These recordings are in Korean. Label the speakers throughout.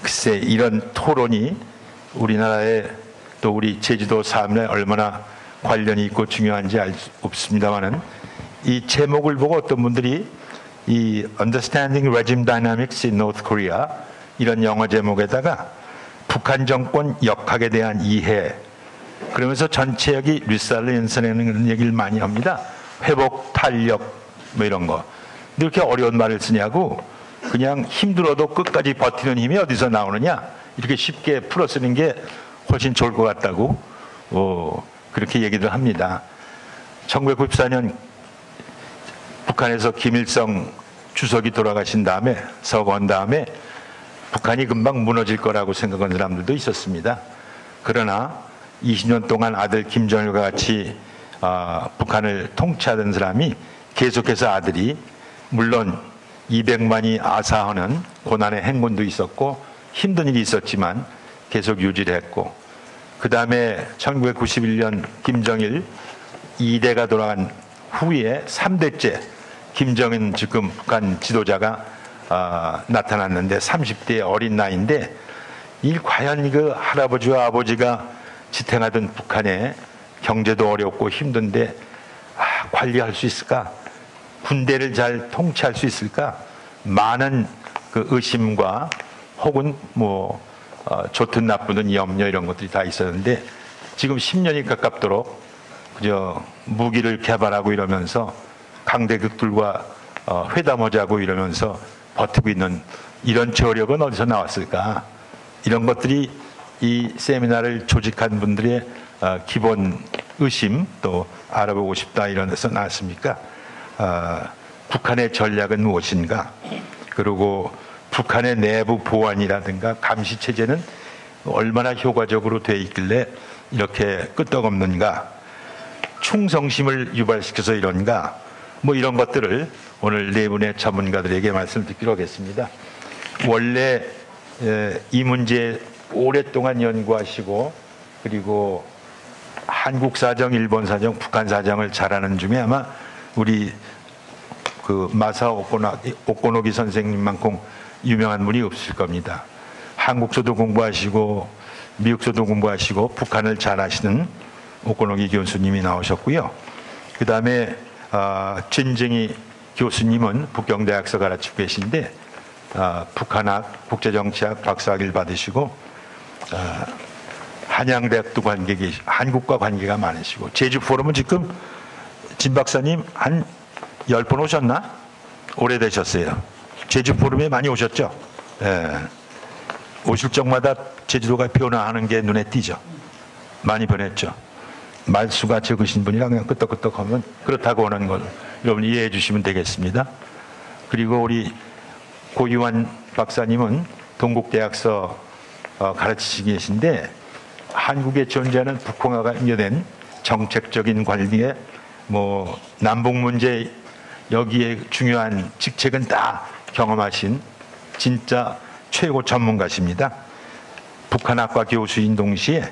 Speaker 1: 글쎄 이런 토론이 우리나라의 또 우리 제주도 삶에 얼마나 관련이 있고 중요한지 알 수 없습니다만은 이 제목을 보고 어떤 분들이 이 Understanding Regime Dynamics in North Korea 이런 영어 제목에다가 북한 정권 역학에 대한 이해 그러면서 전체역이 리살리언스라는 얘기를 많이 합니다. 회복, 탄력 뭐 이런 거. 근데 이렇게 어려운 말을 쓰냐고 그냥 힘들어도 끝까지 버티는 힘이 어디서 나오느냐 이렇게 쉽게 풀어 쓰는 게 훨씬 좋을 것 같다고 그렇게 얘기를 합니다. 1994년 북한에서 김일성 주석이 돌아가신 다음에 서거한 다음에 북한이 금방 무너질 거라고 생각한 사람들도 있었습니다. 그러나 20년 동안 아들 김정일과 같이 북한을 통치하던 사람이 계속해서 아들이 물론 200만이 아사하는 고난의 행군도 있었고 힘든 일이 있었지만 계속 유지를 했고 그 다음에 1991년 김정일 2대가 돌아간 후에 3대째 김정은 지금 북한 지도자가 나타났는데 30대의 어린 나이인데 과연 그 할아버지와 아버지가 지탱하던 북한의 경제도 어렵고 힘든데 관리할 수 있을까? 군대를 잘 통치할 수 있을까? 많은 그 의심과 혹은 뭐 좋든 나쁘든 염려 이런 것들이 다 있었는데 지금 10년이 가깝도록 그저 무기를 개발하고 이러면서 강대국들과 회담하자고 이러면서 버티고 있는 이런 저력은 어디서 나왔을까? 이런 것들이 이 세미나를 조직한 분들의 기본 의심 또 알아보고 싶다 이런 데서 나왔습니까? 북한의 전략은 무엇인가? 그리고 북한의 내부 보안이라든가 감시 체제는 얼마나 효과적으로 돼 있길래 이렇게 끄떡없는가? 충성심을 유발시켜서 이런가? 뭐 이런 것들을 오늘 네 분의 전문가들에게 말씀을 듣기로 하겠습니다. 원래 이 문제 오랫동안 연구하시고 그리고 한국 사정, 일본 사정, 북한 사정을 잘하는 중에 아마 우리 그 마사 오코노기 선생님만큼 유명한 분이 없을 겁니다. 한국서도 공부하시고 미국서도 공부하시고 북한을 잘 아시는 오코노기 교수님이 나오셨고요. 그 다음에 진정희 교수님은 북경대학서 가르치고 계신데 북한학, 국제정치학 박사학위를 받으시고 한양대학도 한국과 관계가 많으시고 제주포럼은 지금 진 박사님 한 10번 오셨나? 오래되셨어요. 제주포럼에 많이 오셨죠? 예. 오실 적마다 제주도가 변화하는 게 눈에 띄죠. 많이 변했죠. 말수가 적으신 분이라 그냥 끄떡끄떡하면 그렇다고 하는 걸 여러분 이해해 주시면 되겠습니다. 그리고 우리 고유한 박사님은 동국대학서 가르치시고 계신데 한국에 존재하는 북홍화가 연결된 정책적인 관리에 뭐 남북 문제 여기에 중요한 직책은 다 경험하신 진짜 최고 전문가십니다. 북한학과 교수인 동시에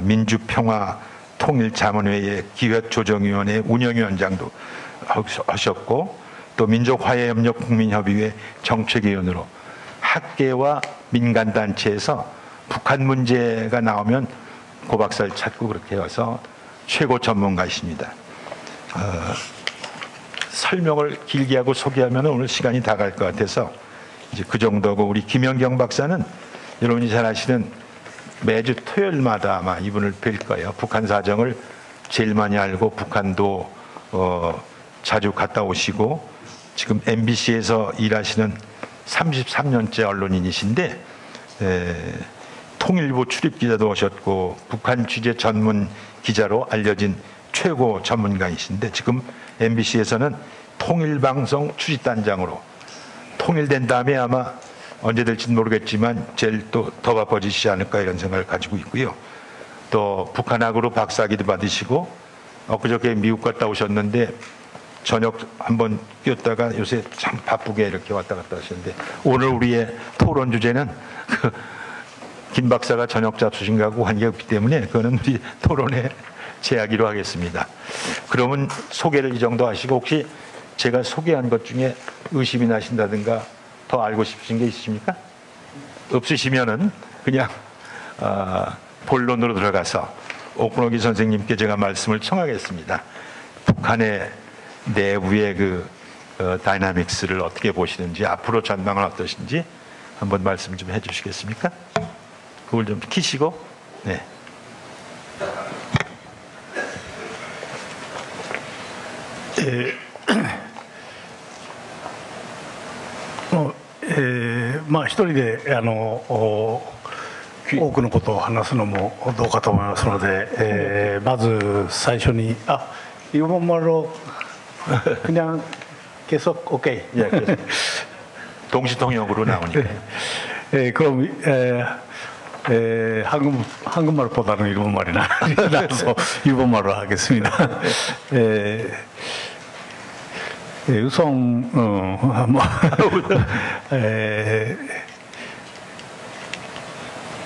Speaker 1: 민주평화통일자문회의 기획조정위원회 운영위원장도 하셨고 또 민족화해협력국민협의회 정책위원으로 학계와 민간단체에서 북한 문제가 나오면 고 박사를 찾고 그렇게 해서 최고 전문가이십니다. 설명을 길게 하고 소개하면 오늘 시간이 다 갈 것 같아서 이제 그 정도고 우리 김연경 박사는 여러분이 잘 아시는 매주 토요일마다 아마 이분을 뵐 거예요. 북한 사정을 제일 많이 알고 북한도 자주 갔다 오시고 지금 MBC에서 일하시는 33년째 언론인이신데 통일부 출입기자도 하셨고 북한 취재 전문 기자로 알려진 최고 전문가이신데 지금 MBC에서는 통일방송 취집단장으로 통일된 다음에 아마 언제 될지는 모르겠지만 제일 또 더 바빠지시지 않을까 이런 생각을 가지고 있고요. 또 북한학으로 박사학위도 받으시고 엊그저께 미국 갔다 오셨는데 저녁 한번 뛰었다가 요새 참 바쁘게 이렇게 왔다 갔다 하시는데 오늘 우리의 토론 주제는 김 박사가 저녁 잡수신가하고 관계가 없기 때문에 그거는 우리 토론에 제하기로 하겠습니다. 그러면 소개를 이 정도 하시고 혹시 제가 소개한 것 중에 의심이 나신다든가 더 알고 싶으신 게 있으십니까? 없으시면은 그냥 본론으로 들어가서 오kun오기 선생님께 제가 말씀을 청하겠습니다. 북한의 내부의 그 다이나믹스를 어떻게 보시는지, 앞으로 전망은 어떠신지 한번 말씀 좀 해주시겠습니까? 그걸 좀 키시고. 네.
Speaker 2: まあ一人で多くのことを話すのもどうかと思いますので、まず最初に이번 말로 그냥 계속 오케이.
Speaker 1: 예, 계속. 동시통역으로 나오니까.
Speaker 2: 그럼 한국말보다는 일본말이나 나서 일본말로 하겠습니다. 우선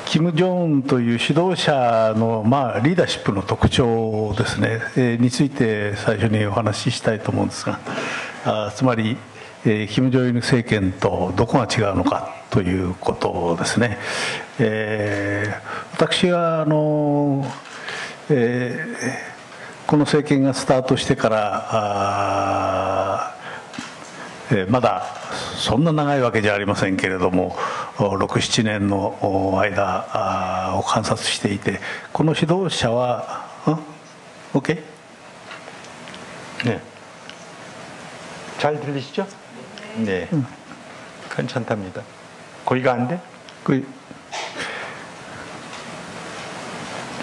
Speaker 2: キム・ジョンウンという指導者の、リーダーシップの特徴ですね、について最初にお話ししたいと思うんですが、つまり、キム・ジョンイル政権とどこが違うのかということですね。私はこの政権がスタートしてからまだそんな長いわけじゃありませんけれども、6、7年の間を観察していて、この指導者はOK?
Speaker 1: 네. 잘 들리시죠? 네. 괜찮답니다. 거기가 안 돼?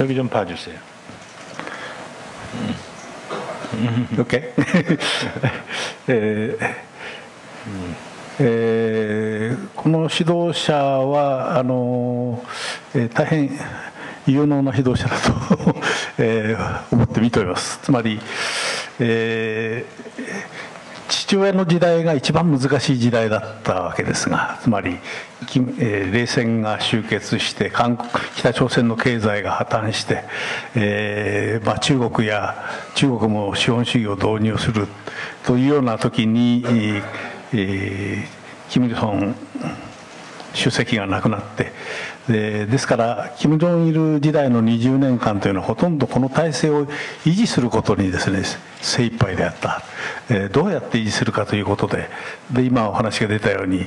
Speaker 1: 여기 좀 봐주세요.
Speaker 2: OK? この指導者は大変有能な指導者だと思って見ております。つまり、父親の時代が一番難しい時代だったわけですが、つまり冷戦が終結して北朝鮮の経済が破綻して、中国も資本主義を導入するというような時にキム・イルソン主席が亡くなって、ですからキム・ジョンイル時代の20年間というのはほとんどこの体制を維持することにですね精一杯であった、どうやって維持するかということで、今お話が出たように、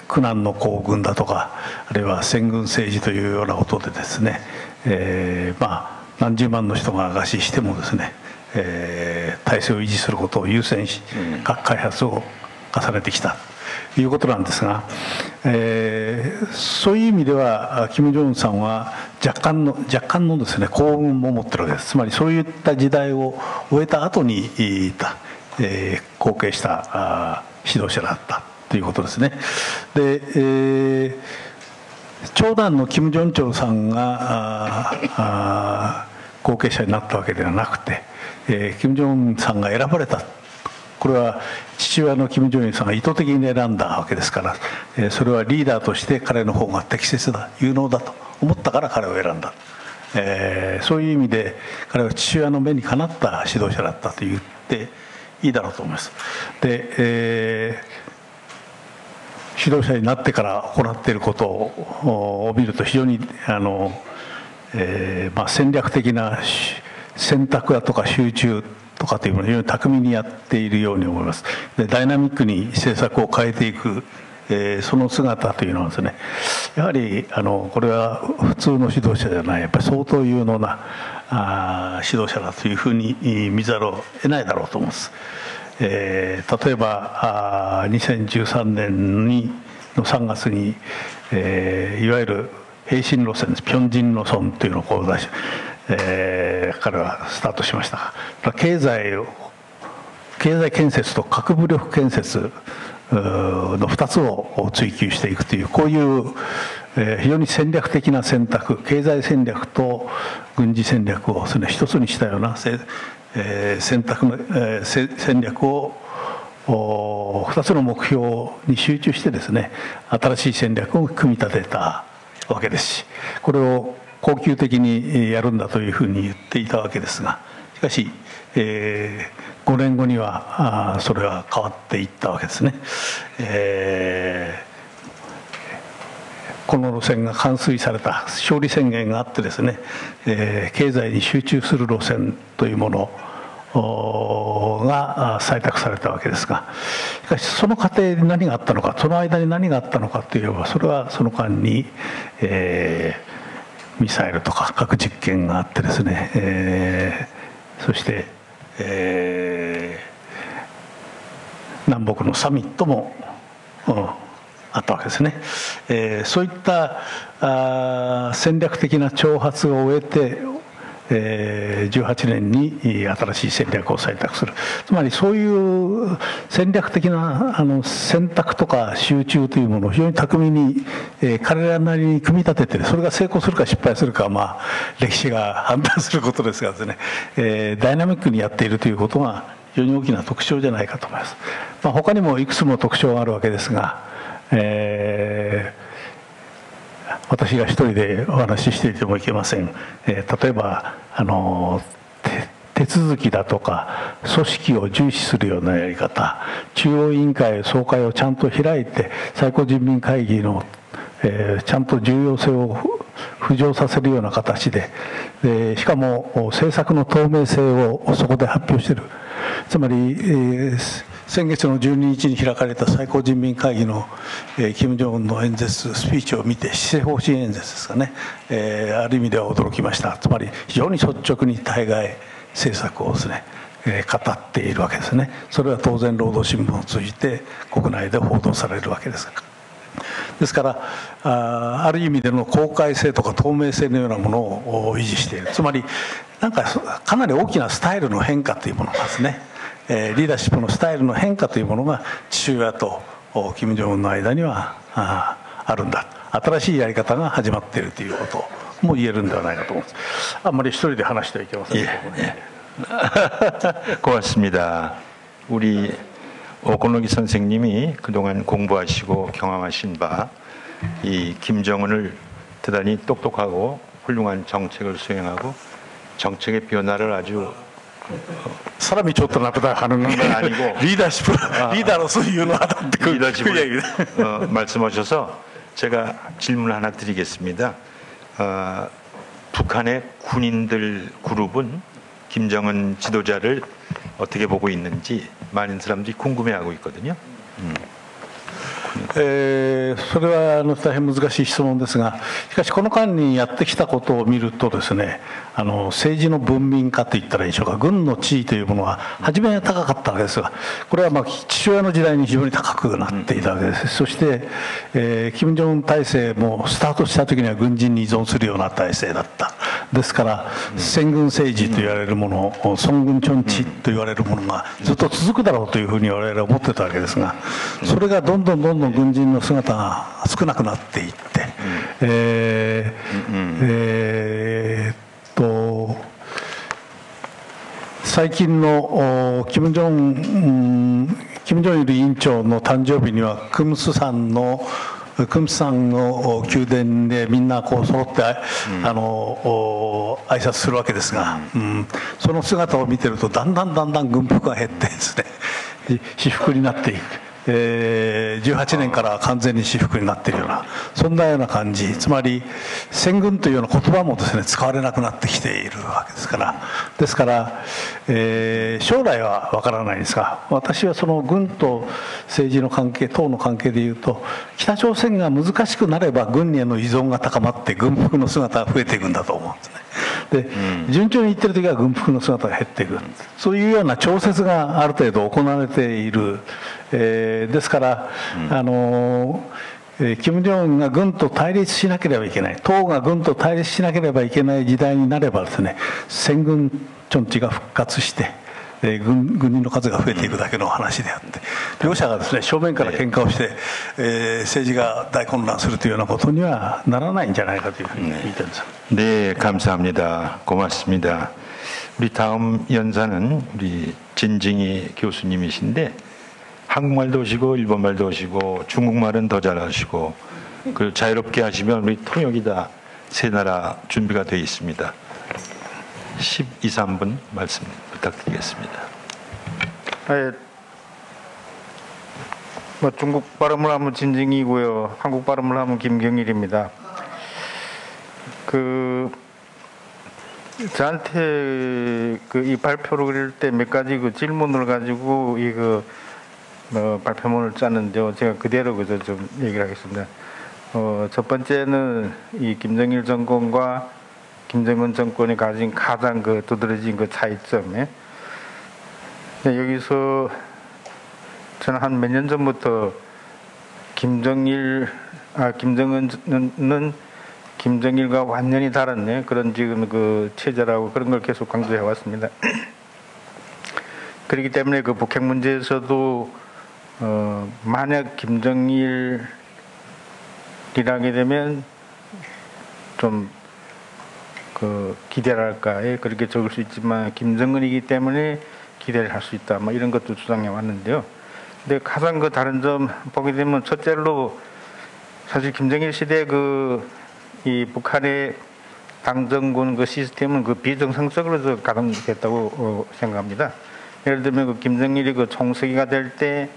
Speaker 2: 苦難の行軍だとか、あるいは先軍政治というようなことでですね、何十万の人が餓死してもですね、体制を維持することを優先し核開発を重ねてきたということなんですが、そういう意味ではキム・ジョンウンさんは若干のですね幸運も持ってるわけです。つまりそういった時代を終えた後に後継した指導者だったということですね。で、長男のキム・ジョンチョルさんが後継者になったわけではなくて、キム・ジョンウンさんが選ばれた。これは父親のキム・ジョンイルさんが意図的に選んだわけですから、それはリーダーとして彼の方が適切だ、有能だと思ったから彼を選んだ、そういう意味で彼は父親の目にかなった指導者だったと言っていいだろうと思います。で、指導者になってから行っていることを見ると非常に戦略的な選択だとか集中とかというものを非常に巧みにやっているように思います。で、ダイナミックに政策を変えていく、その姿というのはですね、やはりこれは普通の指導者じゃない、やっぱり相当有能な指導者だというふうに見ざるを得ないだろうと思います。例えば2013年の3月に、いわゆる並進路線です、ピョンジン路線というのをこう出し彼はスタートしました。経済建設と核武力建設の2つを追求していくという、こういう非常に戦略的な選択、経済戦略と軍事戦略を一つにしたような戦略を2つの目標に集中してですね、新しい戦略を組み立てたわけですし、これを恒久的にやるんだというふうに言っていたわけですが、しかし、5年後にはそれは変わっていったわけですね。この路線が完遂された勝利宣言があってですね、経済に集中する路線というものが採択されたわけですが、しかしその過程に何があったのか、その間に何があったのかといえば、それはその間に、ミサイルとか核実験があってですね、そして、南北のサミットも、あったわけですね。そういった戦略的な挑発を終えて、18年に新しい戦略を採択する。つまりそういう戦略的な選択とか集中というものを非常に巧みに、彼らなりに組み立てて、それが成功するか失敗するかは、まあ、歴史が判断することですがですね、ダイナミックにやっているということが非常に大きな特徴じゃないかと思います。まあ、他にもいくつも特徴があるわけですが、私が一人でお話ししていてもいけません。例えば手続きだとか組織を重視するようなやり方、中央委員会総会をちゃんと開いて最高人民会議の、ちゃんと重要性を浮上させるような形で、しかも政策の透明性をそこで発表している。つまり、先月の12日に開かれた最高人民会議の、金正恩の演説スピーチを見て、施政方針演説ですかね、ある意味では驚きました。つまり非常に率直に対外政策をですね、語っているわけですね。それは当然労働新聞を通じて国内で報道されるわけです。ですからある意味での公開性とか透明性のようなものを維持している。つまりなんかかなり大きなスタイルの変化というものがですね、リーダーシップのスタイルの変化というものが父親と金正恩の間にはあるんだ。新しいやり方が始まっているということも言えるんではないかと思います。あんまり一人で話してはいけませんけどもね。
Speaker 1: 고맙습니다. 우리 오건옥이 선생님이 그동안 공부하시고 경험하신 바 이 김정은을 대단히 똑똑하고 훌륭한 정책을 수행하고 정책의 변화를 아주
Speaker 2: 사람이 좋다 나쁘다 하는 건
Speaker 1: 아니고
Speaker 2: 리더십 리더로서 유능하다.
Speaker 1: 리더십을 말씀하셔서 제가 질문을 하나 드리겠습니다. 북한의 군인들 그룹은 김정은 지도자를 어떻게 보고 있는지 많은 사람들이 궁금해하고 있거든요.
Speaker 2: それは大変難しい質問ですが、しかしこの間にやってきたことを見るとですね、政治の文民化といったらいいでしょうか、軍の地位というものは初めは高かったわけですが、これはまあ父親の時代に非常に高くなっていたわけです。そして、金正恩体制もスタートした時には軍人に依存するような体制だった。ですから先軍政治と言われるもの、孫軍チョンチと言われるものがずっと続くだろうというふうに我々は思ってたわけですが、それがどんどん軍人の姿が少なくなっていって、最近の金正恩委員長の誕生日にはクムスサンの宮殿でみんなこう揃って挨拶するわけですが、その姿を見てるとだんだん軍服が減ってですね、私服になっていく。18年から完全に私服になっているような、そんなような感じ。つまり戦軍というような言葉もですね使われなくなってきているわけですから、将来は分からないですが、私はその軍と政治の関係、党の関係でいうと、北朝鮮が難しくなれば軍への依存が高まって軍服の姿が増えていくんだと思うんですね。で、順調にいってる時は軍服の姿が減っていく、そういうような調節がある程度行われている。ですから、金正恩が軍と対立しなければいけない、党が軍と対立しなければいけない時代になればですね、先軍チョンチが復活して、軍人の数が増えていくだけの話であって、両者がですね正面から喧嘩をして、政治が大混乱するというようなことにはならないんじゃないかというふうに言ってるんです。
Speaker 1: 네, 감사합니다. 고맙습니다. 우리 다음 연사는 우리 진징이 교수님이신데, 한국말도 하시고 일본말도 하시고 중국말은 더 잘하시고, 그 자유롭게 하시면 우리 통역이 다 세 나라 준비가 되어 있습니다. 12, 3분 말씀 부탁드리겠습니다.
Speaker 3: 뭐 중국 발음을 하면 진징이고요. 한국 발음을 하면 김경일입니다. 저한테 이 발표를 그릴 때 몇 가지 질문을 가지고 발표문을 짰는데요. 제가 그대로 그저 좀 얘기를 하겠습니다. 첫 번째는 이 김정일 정권과 김정은 정권이 가진 가장 두드러진 차이점에, 여기서 저는 한 몇 년 전부터 김정은은 김정일과 완전히 다른 그런 지금 체제라고 그런 걸 계속 강조해 왔습니다. 그렇기 때문에 북핵 문제에서도 만약 김정일이라게 되면 좀 기대를 할까, 그렇게 적을 수 있지만 김정은이기 때문에 기대를 할 수 있다, 뭐 이런 것도 주장해 왔는데요. 근데 가장 다른 점 보게 되면, 첫째로 사실 김정일 시대 이 북한의 당정군 시스템은 비정상적으로 가동됐다고 생각합니다. 예를 들면 김정일이 총서기가 될 때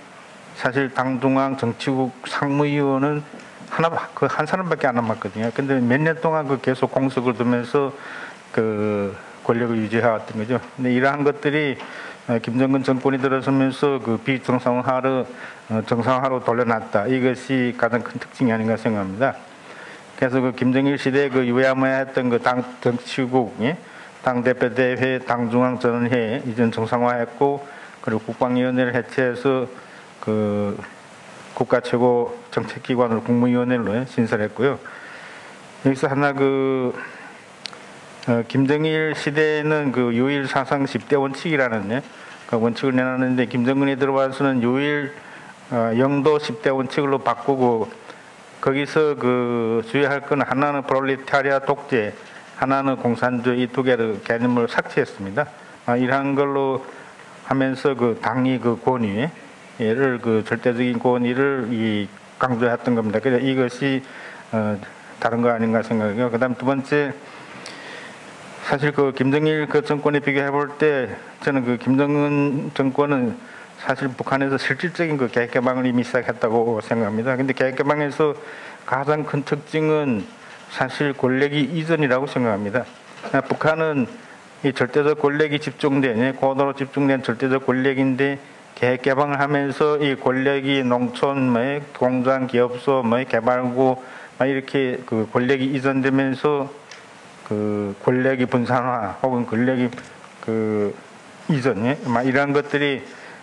Speaker 3: 사실 당중앙 정치국 상무위원은 한 사람밖에 안 남았거든요. 근데 몇 년 동안 계속 공석을 두면서 권력을 유지해왔던 거죠. 근데 이러한 것들이 김정은 정권이 들어서면서 비정상화로 돌려놨다. 이것이 가장 큰 특징이 아닌가 생각합니다. 그래서 김정일 시대 유야무야했던 당 정치국, 당대표대회, 당중앙전원회 이전 정상화했고, 그리고 국방위원회를 해체해서 국가 최고 정책기관으로 국무위원회로 신설했고요. 여기서 하나 김정일 시대에는 요일 사상 10대 원칙이라는 원칙을 내놨는데, 김정은이 들어와서는 요일 영도 10대 원칙으로 바꾸고, 거기서 주의할 건 하나는 프롤레타리아 독재, 하나는 공산주의, 이 두 개의 개념을 삭제했습니다. 이러한 걸로 하면서 당이 권위를 절대적인 권위를 강조했던 겁니다. 그래서 이것이 다른 거 아닌가 생각해요. 그다음 두 번째, 사실 김정일 정권에 비교해 볼 때 저는 김정은 정권은 사실 북한에서 실질적인 계획 개방을 이미 시작했다고 생각합니다. 근데 계획 개방에서 가장 큰 특징은 사실 권력이 이전이라고 생각합니다. 북한은 이 절대적 권력이 집중된, 고도로 집중된 절대적 권력인데, 계획 개방을 하면서 이 권력이 농촌, 공장, 기업소, 개발구, 이렇게 권력이 이전되면서 권력이 분산화 혹은 권력이 이전, 이러한 것들이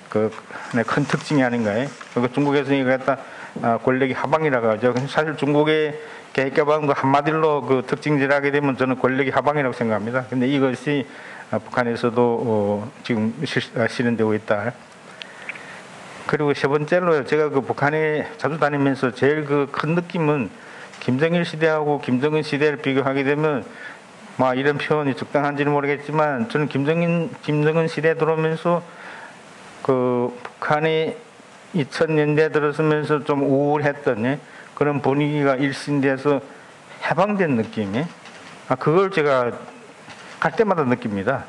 Speaker 3: 큰 특징이 아닌가요? 중국에서 이거 갖다 권력이 하방이라고 하죠. 사실 중국의 계획 개방도 한마디로 특징질하게 되면 저는 권력이 하방이라고 생각합니다. 근데 이것이 북한에서도 지금 실현되고 있다. 그리고 세 번째로 제가 북한에 자주 다니면서 제일 큰 느낌은, 김정일 시대하고 김정은 시대를 비교하게 되면 이런 표현이 적당한지는 모르겠지만, 저는 김정은 시대에 들어오면서 북한이 2000년대 들어서면서 좀 우울했던 그런 분위기가 일신돼서 해방된 느낌이, 그걸 제가 갈 때마다 느낍니다.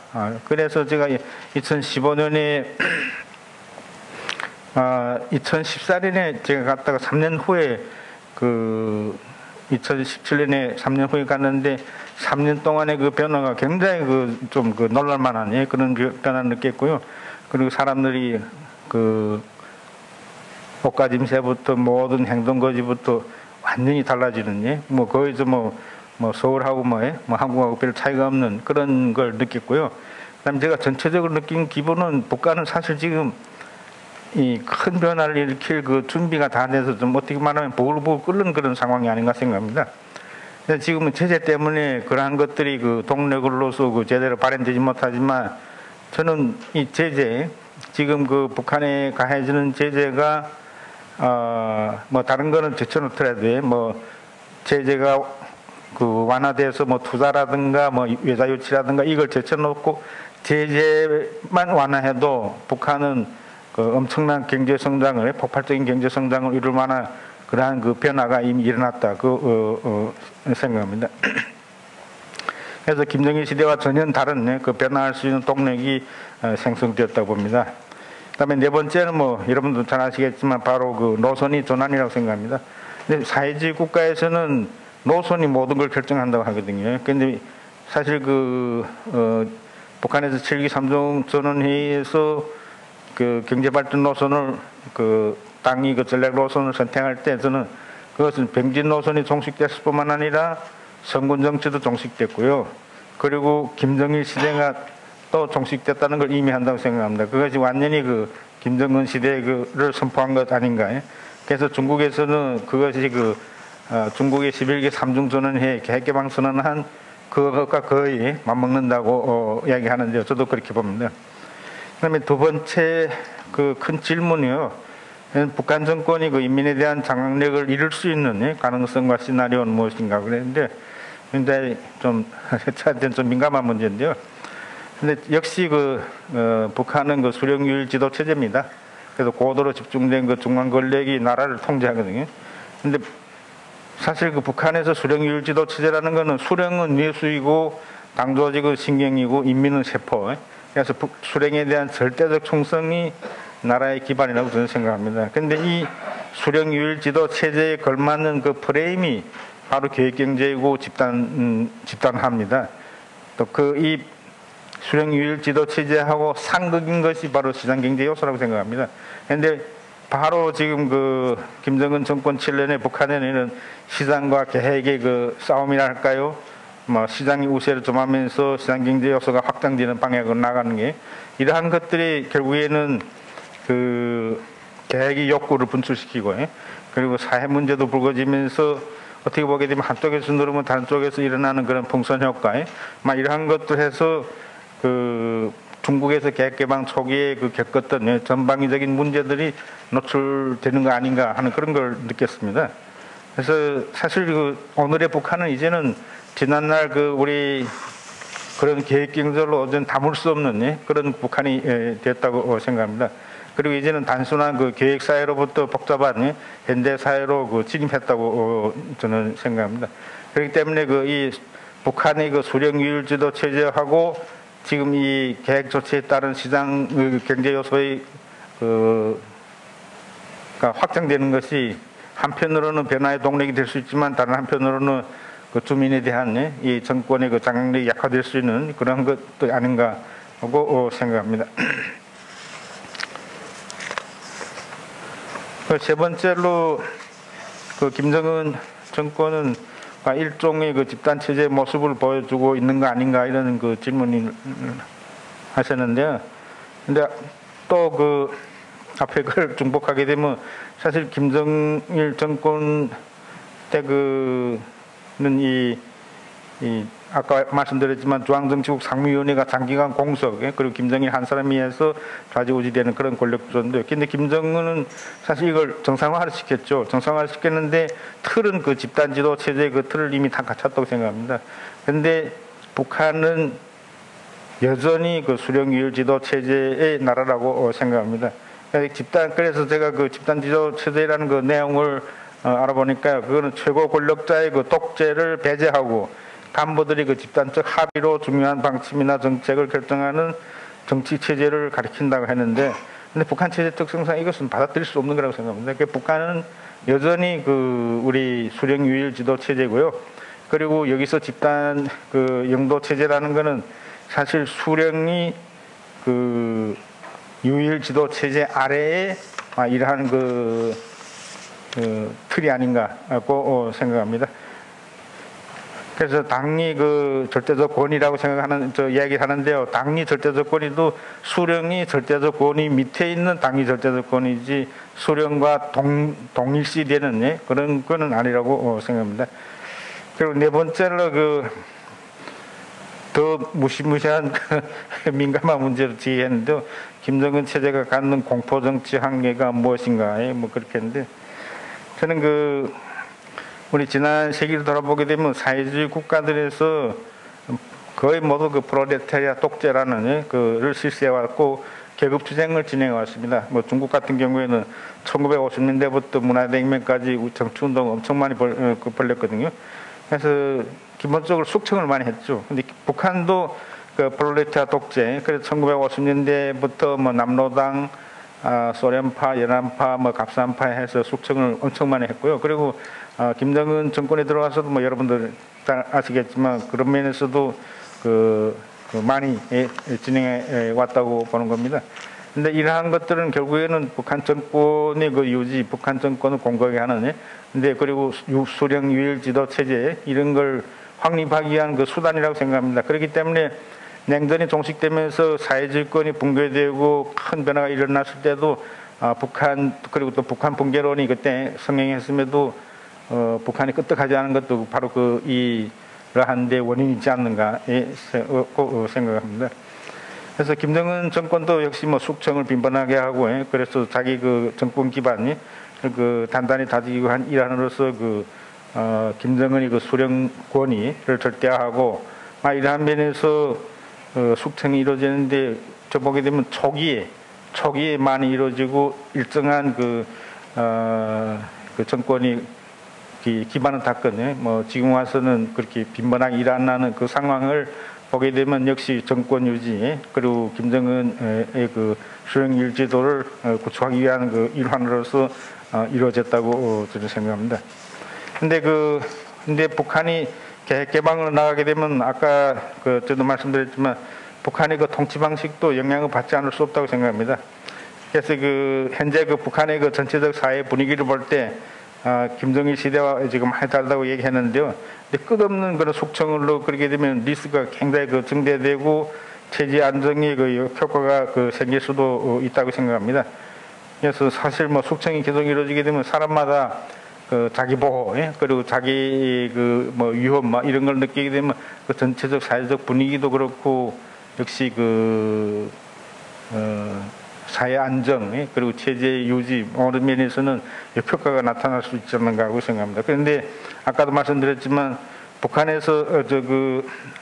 Speaker 3: 그래서 제가 2015년에 2014년에 제가 갔다가 3년 후에 2017년에 3년 후에 갔는데, 3년 동안의 변화가 굉장히 좀 놀랄만한 그런 변화를 느꼈고요. 그리고 사람들이 옷가짐새부터 모든 행동거지부터 완전히 달라지는, 거기서 서울하고 한국하고 별 차이가 없는 그런 걸 느꼈고요. 그다음에 제가 전체적으로 느낀 기분은, 북한은 사실 지금 이 큰 변화를 일으킬 준비가 다 돼서 좀 어떻게 말하면 보글보글 끓는 그런 상황이 아닌가 생각합니다. 지금은 제재 때문에 그러한 것들이 동력으로서 제대로 발현되지 못하지만, 저는 이 제재, 지금 북한에 가해지는 제재가 다른 거는 제쳐놓더라도 제재가 완화돼서 투자라든가 외자 유치라든가 이걸 제쳐놓고 제재만 완화해도 북한은 엄청난 경제 성장을, 폭발적인 경제 성장을 이룰 만한 그러한 변화가 이미 일어났다 생각합니다. 그래서 김정일 시대와 전혀 다른 변화할 수 있는 동력이 생성되었다고 봅니다. 그다음에 네 번째는 뭐 여러분도 잘 아시겠지만 바로 그 노선이 전환이라고 생각합니다. 근데 사회주의 국가에서는 노선이 모든 걸 결정한다고 하거든요. 근데 사실 북한에서 7기 3종 전원회의에서 그 경제발전 노선을 당이 전략 노선을 선택할 때 저는 그것은 병진 노선이 종식됐을 뿐만 아니라 성군 정치도 종식됐고요. 그리고 김정일 시대가 또 종식됐다는 걸 의미한다고 생각합니다. 그것이 완전히 김정은 시대를 선포한 것 아닌가. 그래서 중국에서는 그것이 중국의 11개 3중 전원회의 계획개방 선언한 그것과 거의 맞먹는다고 이야기하는데요. 저도 그렇게 봅니다. 그다음에 두 번째 큰 질문이요. 북한 정권이 인민에 대한 장악력을 잃을 수 있는 가능성과 시나리오는 무엇인가 그랬는데 굉장히 저한테는 좀 민감한 문제인데요. 근데 역시 북한은 수령 유일 지도 체제입니다. 그래서 고도로 집중된 중앙 권력이 나라를 통제하거든요. 근데 사실 북한에서 수령 유일 지도 체제라는 것은 수령은 내수이고 당 조직은 신경이고 인민은 세포. 그래서 수령에 대한 절대적 총성이 나라의 기반이라고 저는 생각합니다. 그런데 이 수령 유일 지도 체제에 걸맞는 프레임이 바로 계획경제이고 집단화입니다. 또 이 수령 유일 지도 체제하고 상극인 것이 바로 시장경제 요소라고 생각합니다. 그런데 바로 지금 김정은 정권 7년에 북한에는 시장과 계획의 싸움이라 할까요? 시장이 우세를 점하면서 시장경제 요소가 확장되는 방향으로 나가는 게 이러한 것들이 결국에는 계획의 욕구를 분출시키고 그리고 사회 문제도 불거지면서 어떻게 보게 되면 한쪽에서 누르면 다른 쪽에서 일어나는 그런 풍선 효과 이러한 것들 해서 중국에서 계획개방 초기에 겪었던 전방위적인 문제들이 노출되는 거 아닌가 하는 그런 걸 느꼈습니다. 그래서 사실 오늘의 북한은 이제는 지난날 우리 그런 계획경제로 담을 수 없는 그런 북한이 됐다고 생각합니다. 그리고 이제는 단순한 계획사회로부터 복잡한 현대사회로 진입했다고 저는 생각합니다. 그렇기 때문에 이 북한의 수령유일지도 체제하고 지금 이 계획 조치에 따른 시장 경제 요소의 확장되는 것이 한편으로는 변화의 동력이 될 수 있지만 다른 한편으로는 주민에 대한 이 정권의 장악력이 약화될 수 있는 그런 것도 아닌가 하고 생각합니다. 세 번째로 김정은 정권은 일종의 집단체제의 모습을 보여주고 있는 거 아닌가 이런 질문을 하셨는데요. 근데 또 앞에 그걸 중복하게 되면 사실 김정일 정권 때는 아까 말씀드렸지만 중앙정치국 상무위원회가 장기간 공석 그리고 김정일 한 사람에 의해서 좌지우지되는 그런 권력 구조인데 근데 김정은은 사실 이걸 정상화를 시켰죠. 정상화를 시켰는데 틀은 집단지도 체제의 틀을 이미 다 갖췄다고 생각합니다. 그런데 북한은 여전히 수령유일지도 체제의 나라라고 생각합니다. 그래서 제가 집단지도 체제라는 내용을 알아보니까 그거는 최고 권력자의 독재를 배제하고 간부들이 집단적 합의로 중요한 방침이나 정책을 결정하는 정치 체제를 가리킨다고 했는데, 근데 북한 체제 특성상 이것은 받아들일 수 없는 거라고 생각합니다. 북한은 여전히 우리 수령 유일 지도 체제고요. 그리고 여기서 집단 영도 체제라는 거는 사실 수령이 유일 지도 체제 아래에 이러한 틀이 아닌가고 생각합니다. 그래서 당이 절대적 권위라고 생각하는 이야기를 하는데요. 당이 절대적 권위도 수령이 절대적 권위 밑에 있는 당이 절대적 권위지 수령과 동일시되는 그런 거는 아니라고 생각합니다. 그리고 네 번째로 더 무시무시한 민감한 문제를 제기했는데요. 김정은 체제가 갖는 공포 정치 한계가 무엇인가 그렇게 했는데 저는 우리 지난 세기를 돌아보게 되면 사회주의 국가들에서 거의 모두 프롤레타리아 독재라는 를 실시해왔고 계급투쟁을 진행해왔습니다. 중국 같은 경우에는 1950년대부터 문화대혁명까지 정치운동 엄청 많이 벌렸거든요. 그래서 기본적으로 숙청을 많이 했죠. 근데 북한도 프롤레타리아 독재, 그래서 1950년대부터 남로당, 소련파, 연안파, 뭐 갑산파 해서 숙청을 엄청 많이 했고요. 그리고 김정은 정권에 들어와서도 뭐 여러분들 잘 아시겠지만 그런 면에서도 그 많이 진행해 왔다고 보는 겁니다. 근데 이러한 것들은 결국에는 북한 정권의 그 유지, 북한 정권을 공격하게 하는, 근데 그리고 수령 유일 지도 체제 이런 걸 확립하기 위한 그 수단이라고 생각합니다. 그렇기 때문에 냉전이 종식되면서 사회질권이 붕괴되고 큰 변화가 일어났을 때도 북한, 그리고 또 북한 붕괴론이 그때 성행했음에도 북한이 끄떡하지 않은 것도 바로 이러한 데 원인이 있지 않는가 생각합니다. 그래서 김정은 정권도 역시 뭐 숙청을 빈번하게 하고, 그래서 자기 그 정권 기반이 그 단단히 다지고 한 일환으로서 김정은이 그 수령 권위를 절대화하고, 이러한 면에서 숙청이 이루어지는데, 저 보게 되면 초기에 많이 이루어지고 일정한 그 정권이 기반을 닦은, 뭐 지금 와서는 그렇게 빈번하게 일어나는 그 상황을 보게 되면 역시 정권 유지, 그리고 김정은의 그 수령 일지도를 구축하기 위한 그 일환으로서 이루어졌다고 저는 생각합니다. 근데 북한이 개방으로 나가게 되면 아까 저도 말씀드렸지만 북한의 그 통치 방식도 영향을 받지 않을 수 없다고 생각합니다. 그래서 현재 북한의 전체적 사회 분위기를 볼 때 김정일 시대와 지금 많이 다르다고 얘기했는데요. 근데 끝없는 그런 숙청으로 그렇게 되면 리스크가 굉장히 증대되고 체제 안정에 효과가 생길 수도 있다고 생각합니다. 그래서 사실 뭐 숙청이 계속 이루어지게 되면 사람마다 자기 보호, 그리고 자기 뭐 위험 이런 걸 느끼게 되면 전체적 사회적 분위기도 그렇고 역시 사회 안정, 그리고 체제 유지 모든 면에서는 역효과가 나타날 수 있지 않는가 하고 생각합니다. 그런데 아까도 말씀드렸지만 북한에서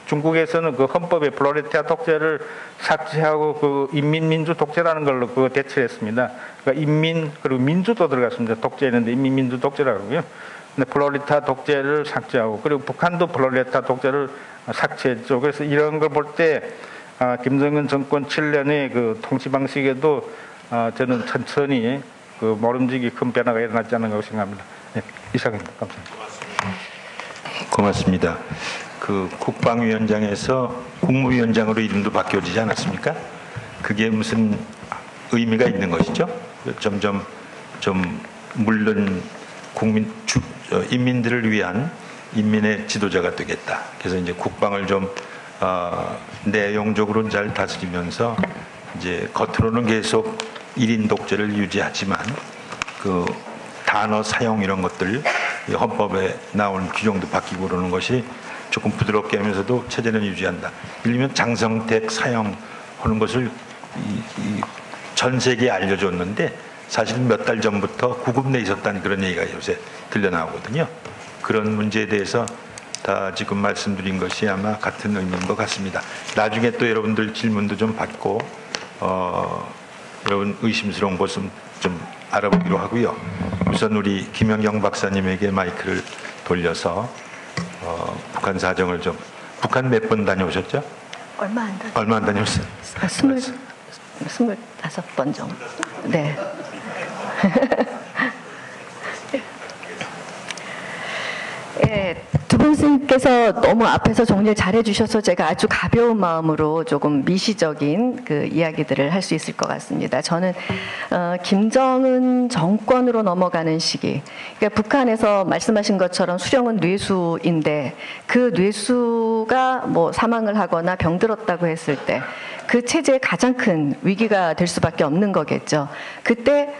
Speaker 3: 중국에서는 헌법에 프롤레타리아 독재를 삭제하고 인민민주 독재라는 걸로 대체했습니다. 그러니까 인민 그리고 민주도 들어갔습니다. 독재였는데 인민민주 독재라고 하고요. 근데 프롤레타리아 독재를 삭제하고, 그리고 북한도 프롤레타리아 독재를 삭제했죠. 그래서 이런 걸 볼 때 김정은 정권 7년의 통치 방식에도 저는 천천히 모름지기 큰 변화가 일어났지 않는가 생각합니다. 네, 이상입니다. 감사합니다.
Speaker 1: 고맙습니다. 국방위원장에서 국무위원장으로 이름도 바뀌어지지 않았습니까? 그게 무슨 의미가 있는 것이죠? 점점 좀 물론 인민들을 위한 인민의 지도자가 되겠다. 그래서 이제 국방을 좀 내용적으로는 잘 다스리면서 이제 겉으로는 계속 1인 독재를 유지하지만 단어 사용 이런 것들 헌법에 나온 규정도 바뀌고 그러는 것이 조금 부드럽게 하면서도 체제는 유지한다. 예를 들면 장성택 사용하는 것을 전 세계에 알려줬는데 사실 몇 달 전부터 구급 내에 있었다는 그런 얘기가 요새 들려나오거든요. 그런 문제에 대해서 다 지금 말씀드린 것이 아마 같은 의미인 것 같습니다. 나중에 또 여러분들 질문도 좀 받고 여러분 의심스러운 것은 좀 알아보기로 하고요. 우선 우리 김영경 박사님에게 마이크를 돌려서 북한 사정을 좀. 북한 몇 번 다녀오셨죠? 얼마 안 다녀오셨어요?
Speaker 4: 25번 정도. 네. 예, 두 분 선생님께서 너무 앞에서 정리를 잘해 주셔서 제가 아주 가벼운 마음으로 조금 미시적인 이야기들을 할 수 있을 것 같습니다. 저는 김정은 정권으로 넘어가는 시기, 그러니까 북한에서 말씀하신 것처럼 수령은 뇌수인데 그 뇌수가 뭐 사망을 하거나 병들었다고 했을 때 그 체제의 가장 큰 위기가 될 수밖에 없는 거겠죠. 그때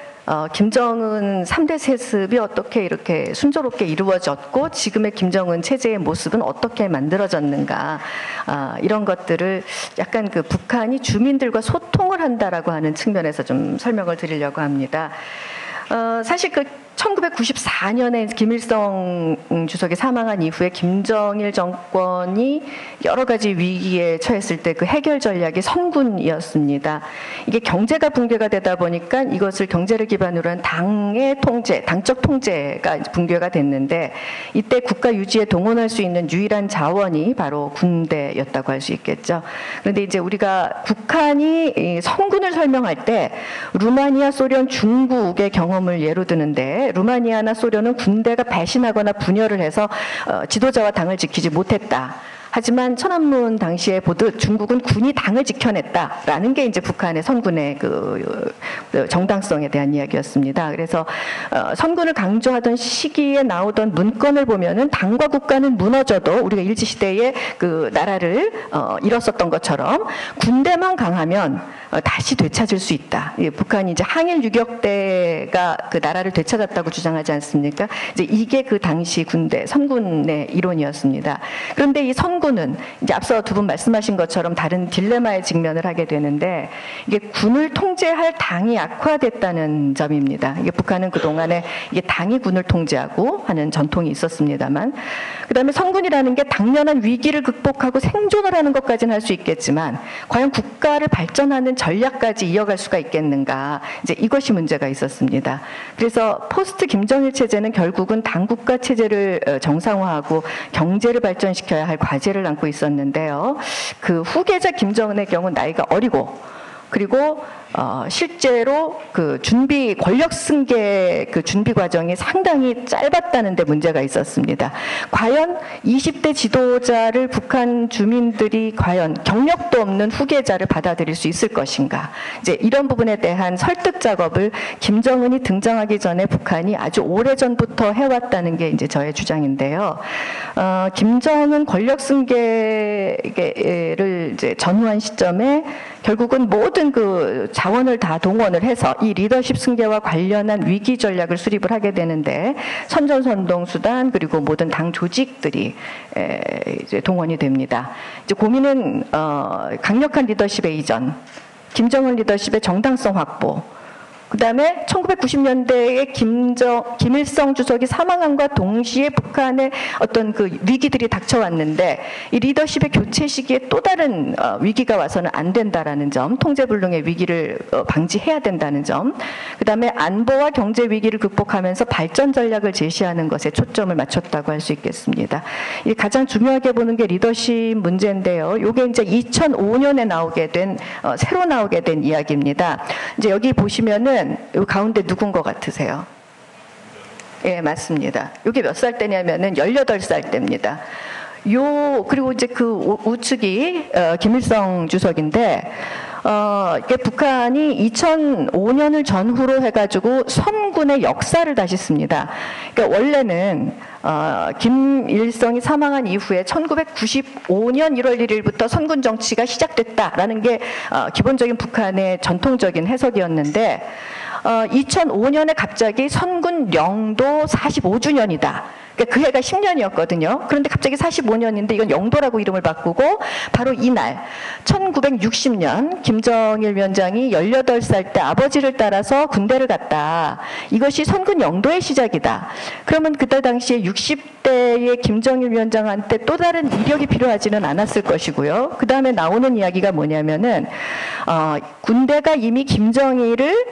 Speaker 4: 김정은 3대 세습이 어떻게 이렇게 순조롭게 이루어졌고 지금의 김정은 체제의 모습은 어떻게 만들어졌는가, 이런 것들을 약간 북한이 주민들과 소통을 한다라고 하는 측면에서 좀 설명을 드리려고 합니다. 사실 1994년에 김일성 주석이 사망한 이후에 김정일 정권이 여러 가지 위기에 처했을 때 그 해결 전략이 선군이었습니다. 이게 경제가 붕괴가 되다 보니까 이것을 경제를 기반으로 한 당의 통제, 당적 통제가 붕괴가 됐는데 이때 국가 유지에 동원할 수 있는 유일한 자원이 바로 군대였다고 할 수 있겠죠. 그런데 이제 우리가 북한이 이 선군을 설명할 때 루마니아, 소련, 중국의 경험을 예로 드는데 루마니아나 소련은 군대가 배신하거나 분열을 해서 지도자와 당을 지키지 못했다. 하지만 천안문 당시에 보듯 중국은 군이 당을 지켜냈다라는 게 이제 북한의 선군의 그 정당성에 대한 이야기였습니다. 그래서 선군을 강조하던 시기에 나오던 문건을 보면은 당과 국가는 무너져도 우리가 일제시대에 그 나라를 잃었었던 것처럼 군대만 강하면 다시 되찾을 수 있다. 북한이 이제 항일 유격대가 그 나라를 되찾았다고 주장하지 않습니까? 이제 이게 그 당시 군대 선군의 이론이었습니다. 그런데 이 선군은 이제 앞서 두 분 말씀하신 것처럼 다른 딜레마에 직면을 하게 되는데 이게 군을 통제할 당이 악화됐다는 점입니다. 이게 북한은 그 동안에 이게 당이 군을 통제하고 하는 전통이 있었습니다만, 그다음에 선군이라는 게 당면한 위기를 극복하고 생존을 하는 것까지는 할 수 있겠지만 과연 국가를 발전하는 전략까지 이어갈 수가 있겠는가? 이제 이것이 문제가 있었습니다. 그래서 포스트 김정일 체제는 결국은 당국가 체제를 정상화하고 경제를 발전시켜야 할 과제를 안고 있었는데요. 그 후계자 김정은의 경우 나이가 어리고 그리고 실제로 그 권력 승계 그 준비 과정이 상당히 짧았다는 데 문제가 있었습니다. 과연 20대 지도자를 북한 주민들이 과연 경력도 없는 후계자를 받아들일 수 있을 것인가? 이제 이런 부분에 대한 설득 작업을 김정은이 등장하기 전에 북한이 아주 오래전부터 해왔다는 게 이제 저의 주장인데요. 김정은 권력 승계를 이제 전후한 시점에 결국은 모든 그 자원을 다 동원을 해서 이 리더십 승계와 관련한 위기 전략을 수립을 하게 되는데 선전선동 수단 그리고 모든 당 조직들이 이제 동원이 됩니다. 이제 고민은 강력한 리더십의 이전, 김정은 리더십의 정당성 확보, 그 다음에 1990년대에 김일성 주석이 사망함과 동시에 북한의 어떤 그 위기들이 닥쳐왔는데 이 리더십의 교체 시기에 또 다른 위기가 와서는 안 된다라는 점, 통제불능의 위기를 방지해야 된다는 점, 그 다음에 안보와 경제 위기를 극복하면서 발전 전략을 제시하는 것에 초점을 맞췄다고 할 수 있겠습니다. 이 가장 중요하게 보는 게 리더십 문제인데요. 이게 이제 2005년에 새로 나오게 된 이야기입니다. 이제 여기 보시면은 이 가운데 누군 것 같으세요? 예, 맞습니다. 이게 몇 살 때냐면은 18살 때입니다. 그리고 이제 그 우측이 김일성 주석인데, 이게 북한이 2005년을 전후로 해가지고 선군의 역사를 다시 씁니다. 그러니까 원래는 김일성이 사망한 이후에 1995년 1월 1일부터 선군 정치가 시작됐다라는 게 기본적인 북한의 전통적인 해석이었는데 2005년에 갑자기 선군 영도 45주년이다. 그러니까 그 해가 10년이었거든요. 그런데 갑자기 45년인데 이건 영도라고 이름을 바꾸고 바로 이날 1960년 김정일 위원장이 18살 때 아버지를 따라서 군대를 갔다. 이것이 선군 영도의 시작이다. 그러면 그때 당시에 60대의 김정일 위원장한테 또 다른 이력이 필요하지는 않았을 것이고요. 그 다음에 나오는 이야기가 뭐냐면은 군대가 이미 김정일을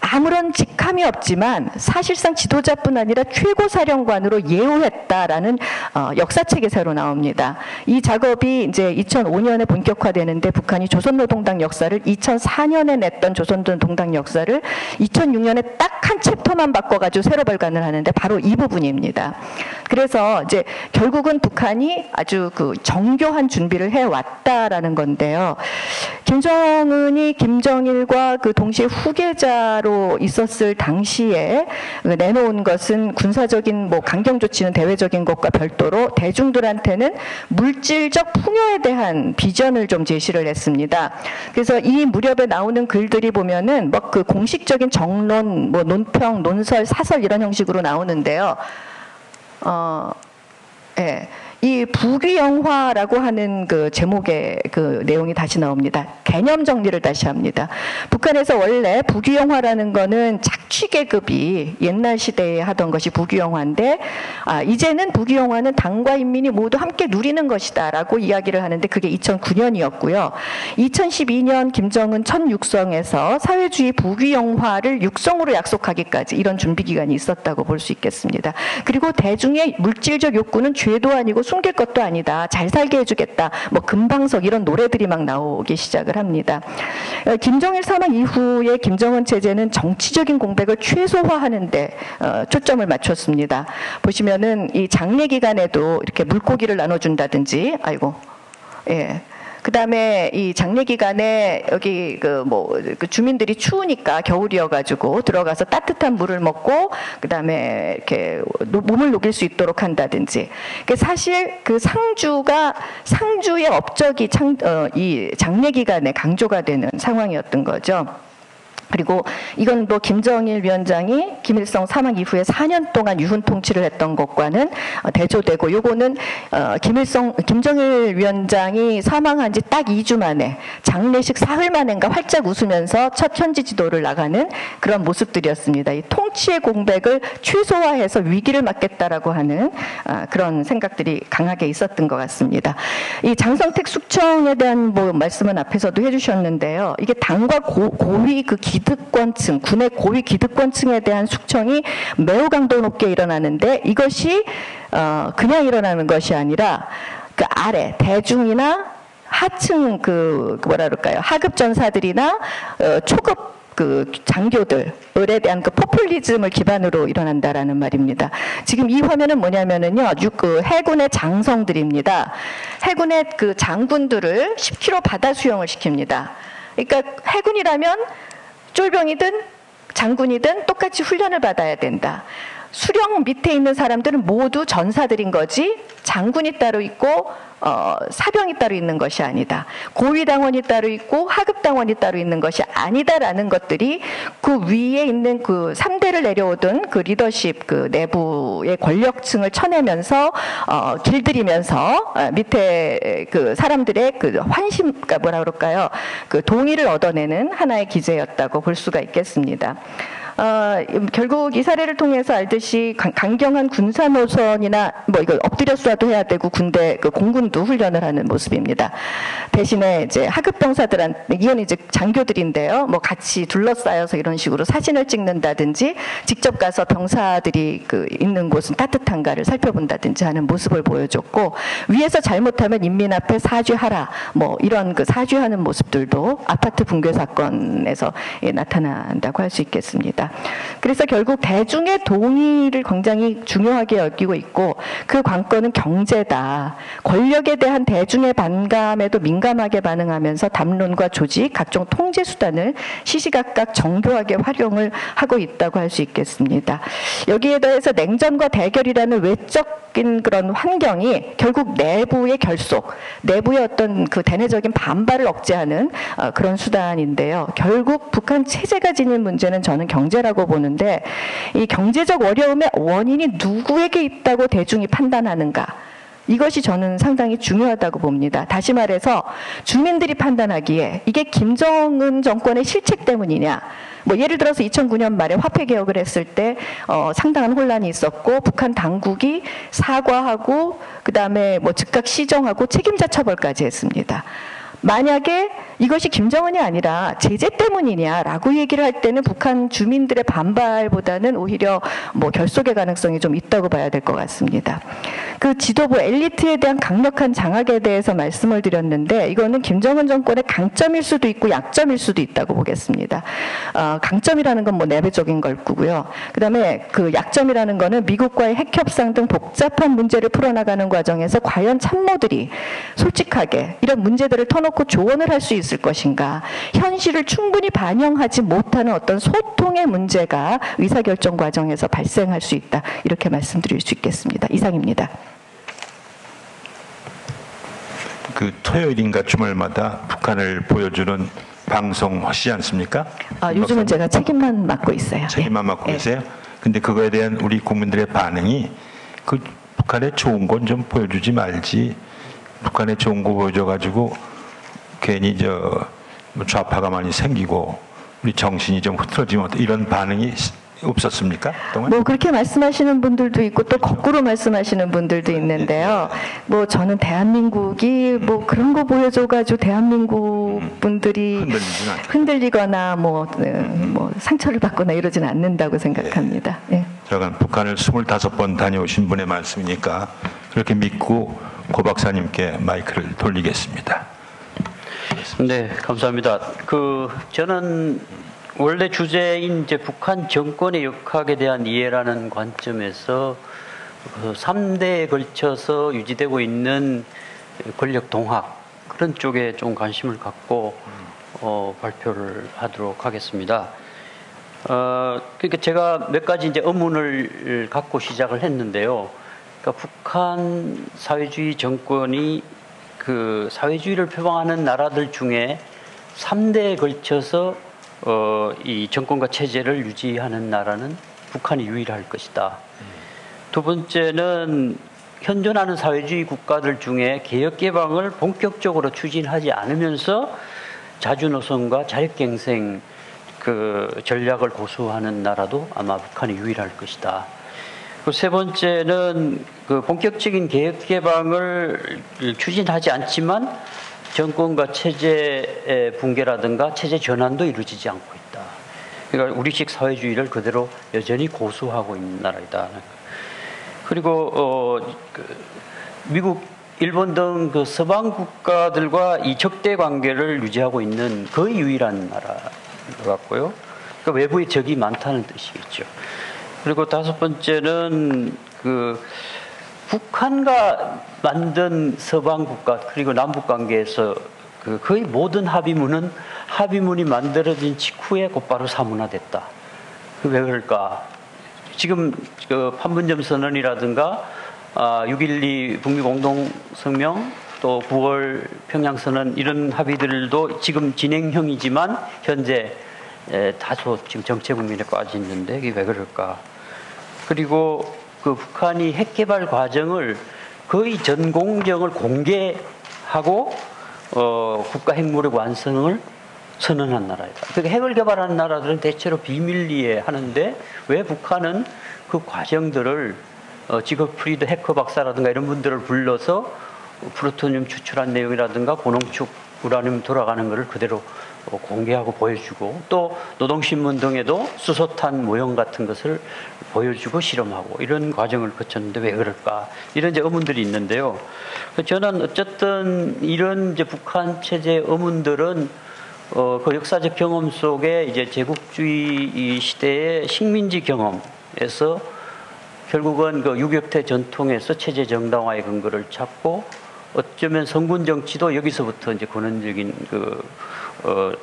Speaker 4: 아무런 직함이 없지만 사실상 지도자뿐 아니라 최고사령관으로 예우했다라는 역사책이 새로 나옵니다. 이 작업이 이제 2005년에 본격화되는데 북한이 조선노동당 역사를 2004년에 냈던 조선노동당 역사를 2006년에 딱 한 챕터만 바꿔가지고 새로 발간을 하는데 바로 이 부분입니다. 그래서 이제 결국은 북한이 아주 그 정교한 준비를 해왔다라는 건데요. 김정은이 김정일과 그 동시에 후계자로 있었을 당시에 내놓은 것은 군사적인 뭐 강경 조치는 대외적인 것과 별도로 대중들한테는 물질적 풍요에 대한 비전을 좀 제시를 했습니다. 그래서 이 무렵에 나오는 글들이 보면은 뭐 그 공식적인 정론, 뭐 논평, 논설, 사설 이런 형식으로 나오는데요. 예. 이 부귀영화라고 하는 그 제목의 그 내용이 다시 나옵니다. 개념 정리를 다시 합니다. 북한에서 원래 부귀영화라는 거는 착취계급이 옛날 시대에 하던 것이 부귀영화인데, 이제는 부귀영화는 당과 인민이 모두 함께 누리는 것이다라고 이야기를 하는데, 그게 2009년이었고요. 2012년 김정은 첫 육성에서 사회주의 부귀영화를 육성으로 약속하기까지 이런 준비 기간이 있었다고 볼 수 있겠습니다. 그리고 대중의 물질적 욕구는 죄도 아니고 숨길 것도 아니다. 잘 살게 해주겠다. 뭐 금방석 이런 노래들이 막 나오기 시작을 합니다. 김정일 사망 이후에 김정은 체제는 정치적인 공백을 최소화하는 데 초점을 맞췄습니다. 보시면은 이 장례 기간에도 이렇게 물고기를 나눠준다든지, 그 다음에 이 장례 기간에 여기 그 주민들이 추우니까 겨울이어가지고 들어가서 따뜻한 물을 먹고 그 다음에 이렇게 몸을 녹일 수 있도록 한다든지. 사실 그 상주의 업적이 이 장례 기간에 강조가 되는 상황이었던 거죠. 그리고 이건 뭐 김정일 위원장이 김일성 사망 이후에 4년 동안 유훈 통치를 했던 것과는 대조되고, 요거는 김정일 위원장이 사망한 지 딱 2주 만에 장례식 사흘 만인가 활짝 웃으면서 첫 현지 지도를 나가는 그런 모습들이었습니다. 이 통치의 공백을 최소화해서 위기를 막겠다라고 하는 그런 생각들이 강하게 있었던 것 같습니다. 이 장성택 숙청에 대한 뭐 말씀은 앞에서도 해주셨는데요. 이게 당과 고위 그 기득권층, 군의 고위 기득권층에 대한 숙청이 매우 강도 높게 일어나는데, 이것이 그냥 일어나는 것이 아니라 그 아래 대중이나 하층 하급 전사들이나 초급 그 장교들에 대한 그 포퓰리즘을 기반으로 일어난다라는 말입니다. 지금 이 화면은 뭐냐면은요, 그 해군의 장성들입니다. 해군의 그 장군들을 10km 바다 수영을 시킵니다. 그러니까 해군이라면 쫄병이든 장군이든 똑같이 훈련을 받아야 된다. 수령 밑에 있는 사람들은 모두 전사들인 거지, 장군이 따로 있고 사병이 따로 있는 것이 아니다. 고위당원이 따로 있고 하급당원이 따로 있는 것이 아니다라는 것들이 그 위에 있는 그 3대를 내려오던 그 리더십, 그 내부의 권력층을 쳐내면서 길들이면서 밑에 그 사람들의 그 환심, 그 동의를 얻어내는 하나의 기제였다고 볼 수가 있겠습니다. 결국 이 사례를 통해서 알듯이 강경한 군사 노선이나 뭐 이걸 엎드려 쏴도 해야 되고 군대 그 공군도 훈련을 하는 모습입니다. 대신에 이제 하급 병사들한테, 이건 이제 장교들인데요, 뭐 같이 둘러싸여서 이런 식으로 사진을 찍는다든지 직접 가서 병사들이 그 있는 곳은 따뜻한가를 살펴본다든지 하는 모습을 보여줬고, 위에서 잘못하면 인민 앞에 사죄하라, 뭐 이런 그 사죄하는 모습들도 아파트 붕괴 사건에서 나타난다고 할 수 있겠습니다. 그래서 결국 대중의 동의를 굉장히 중요하게 여기고 있고, 그 관건은 경제다. 권력에 대한 대중의 반감에도 민감하게 반응하면서 담론과 조직, 각종 통제 수단을 시시각각 정교하게 활용을 하고 있다고 할 수 있겠습니다. 여기에 더해서 냉전과 대결이라는 외적인 그런 환경이 결국 내부의 결속, 내부의 어떤 그 대내적인 반발을 억제하는 그런 수단인데요. 결국 북한 체제가 지닌 문제는 저는 경제라고 보는데, 이 경제적 어려움의 원인이 누구에게 있다고 대중이 판단하는가, 이것이 저는 상당히 중요하다고 봅니다. 다시 말해서 주민들이 판단하기에 이게 김정은 정권의 실책 때문이냐, 뭐 예를 들어서 2009년 말에 화폐 개혁을 했을 때 상당한 혼란이 있었고, 북한 당국이 사과하고 그 다음에 뭐 즉각 시정하고 책임자 처벌까지 했습니다. 만약에 이것이 김정은이 아니라 제재 때문이냐라고 얘기를 할 때는 북한 주민들의 반발보다는 오히려 뭐 결속의 가능성이 좀 있다고 봐야 될 것 같습니다. 그 지도부 엘리트에 대한 강력한 장악에 대해서 말씀을 드렸는데, 이거는 김정은 정권의 강점일 수도 있고 약점일 수도 있다고 보겠습니다. 강점이라는 건 뭐 내부적인 걸 꾸고요. 그 다음에 그 약점이라는 거는 미국과의 핵 협상 등 복잡한 문제를 풀어나가는 과정에서 과연 참모들이 솔직하게 이런 문제들을 터놓고 조언을 할 수 있을 것인가, 현실을 충분히 반영하지 못하는 어떤 소통의 문제가 의사결정 과정에서 발생할 수 있다, 이렇게 말씀드릴 수 있겠습니다. 이상입니다.
Speaker 1: 그 토요일인가 주말마다 북한을 보여주는 방송 하시지 않습니까?
Speaker 4: 요즘은 제가 책임만 맡고 있어요.
Speaker 1: 책임만 맡고 계세요? 근데 그거에 대한 우리 국민들의 반응이 그 북한의 좋은 건 좀 보여주지 말지. 북한의 좋은 거 보여줘가지고 괜히 뭐 좌파가 많이 생기고 우리 정신이 좀 흐트러지면 이런 반응이 없었습니까? 그동안?
Speaker 4: 뭐 그렇게 말씀하시는 분들도 있고 또 거꾸로 말씀하시는 분들도 있는데요. 뭐 저는 대한민국이 뭐 그런 거 보여줘가지고 대한민국 분들이
Speaker 1: 흔들리진 않죠.
Speaker 4: 흔들리거나 뭐 상처를 받거나 이러진 않는다고 생각합니다. 예.
Speaker 1: 저건 북한을 25번 다녀오신 분의 말씀이니까 그렇게 믿고 고 박사님께 마이크를 돌리겠습니다.
Speaker 5: 네, 감사합니다. 저는 원래 주제인 이제 북한 정권의 역학에 대한 이해라는 관점에서 3대에 걸쳐서 유지되고 있는 권력 동학 그런 쪽에 좀 관심을 갖고 발표를 하도록 하겠습니다. 그러니까 제가 몇 가지 이제 의문을 갖고 시작을 했는데요. 그러니까 북한 사회주의 정권이 그 사회주의를 표방하는 나라들 중에 3대에 걸쳐서 이 정권과 체제를 유지하는 나라는 북한이 유일할 것이다. 두 번째는 현존하는 사회주의 국가들 중에 개혁 개방을 본격적으로 추진하지 않으면서 자주노선과 자력갱생 그 전략을 고수하는 나라도 아마 북한이 유일할 것이다. 그 세 번째는 그 본격적인 개혁 개방을 추진하지 않지만 정권과 체제의 붕괴라든가 체제 전환도 이루어지지 않고 있다. 그러니까 우리식 사회주의를 그대로 여전히 고수하고 있는 나라이다. 그리고 미국, 일본 등 그 서방 국가들과 이 적대 관계를 유지하고 있는 거의 유일한 나라 같고요. 그러니까 외부에 적이 많다는 뜻이겠죠. 그리고 다섯 번째는 그 북한과 만든 서방 국가 그리고 남북 관계에서 그 거의 모든 합의문이 만들어진 직후에 곧바로 사문화됐다. 왜 그럴까? 지금 그 판문점 선언이라든가 6.12 북미 공동성명 또 9월 평양선언 이런 합의들도 지금 진행형이지만 현재 다소 지금 정체 국면에 빠져 있는데 이게 왜 그럴까? 그리고 그 북한이 핵 개발 과정을 거의 전 공정을 공개하고 국가 핵무력 완성을 선언한 나라이다. 그러니까 핵을 개발하는 나라들은 대체로 비밀리에 하는데 왜 북한은 그 과정들을 지거 프리드 해커 박사라든가 이런 분들을 불러서 플루토늄 추출한 내용이라든가 고농축 우라늄 돌아가는 것을 그대로 공개하고 보여주고 또 노동신문 등에도 수소탄 모형 같은 것을 보여주고 실험하고 이런 과정을 거쳤는데 왜 그럴까? 이런 이제 의문들이 있는데요. 저는 어쨌든 이런 이제 북한 체제의 의문들은 그 역사적 경험 속에 이제 제국주의 시대의 식민지 경험에서 결국은 그 유격태 전통에서 체제 정당화의 근거를 찾고 어쩌면 성군 정치도 여기서부터 이제 근원적인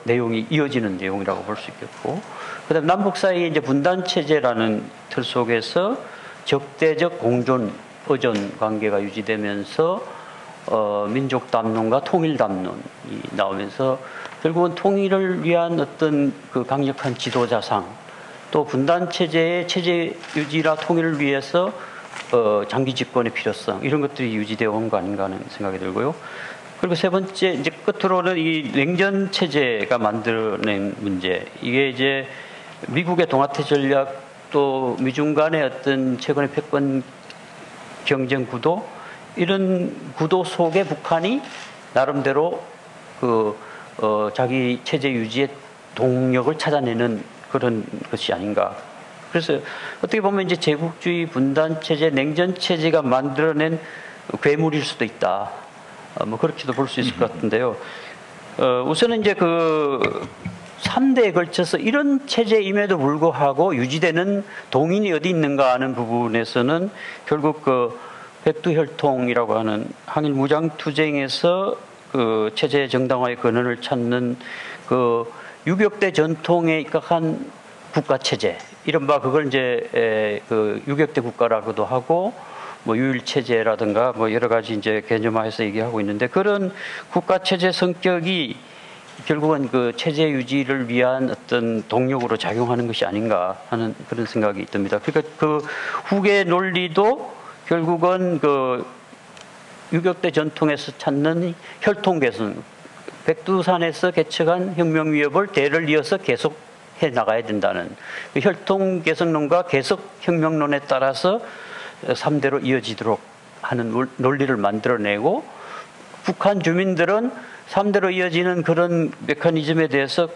Speaker 5: 내용이 이어지는 내용이라고 볼 수 있겠고, 그다음 남북 사이의 이제 분단 체제라는 틀 속에서 적대적 공존, 의존 관계가 유지되면서 민족 담론과 통일 담론이 나오면서 결국은 통일을 위한 어떤 그 강력한 지도자상, 또 분단 체제의 체제 유지나 통일을 위해서 장기 집권의 필요성 이런 것들이 유지되어 온 거 아닌가 하는 생각이 들고요. 그리고 세 번째 이제 끝으로는 이 냉전 체제가 만들어낸 문제, 이게 이제 미국의 동아태 전략 또 미중 간의 어떤 최근의 패권 경쟁 구도 이런 구도 속에 북한이 나름대로 자기 체제 유지의 동력을 찾아내는 그런 것이 아닌가. 그래서 어떻게 보면 이제 제국주의 분단 체제, 냉전 체제가 만들어낸 괴물일 수도 있다. 뭐 그렇게도 볼 수 있을 것 같은데요. 우선은 이제 그 3대에 걸쳐서 이런 체제임에도 불구하고 유지되는 동인이 어디 있는가 하는 부분에서는 결국 그 백두혈통이라고 하는 항일 무장투쟁에서 그 체제 정당화의 근원을 찾는 그 유격대 전통에 입각한 국가 체제, 이른바 그걸 이제 그 유격대 국가라고도 하고 뭐 유일 체제라든가 뭐 여러 가지 이제 개념화해서 얘기하고 있는데, 그런 국가 체제 성격이 결국은 그 체제 유지를 위한 어떤 동력으로 작용하는 것이 아닌가 하는 그런 생각이 듭니다. 그러니까 그 후계 논리도 결국은 그 유격대 전통에서 찾는 혈통 개선, 백두산에서 개척한 혁명 위협을 대를 이어서 계속 해 나가야 된다는 그 혈통 개선론과 계속 혁명론에 따라서 3대로 이어지도록 하는 논리를 만들어내고, 북한 주민들은 3대로 이어지는 그런 메커니즘에 대해서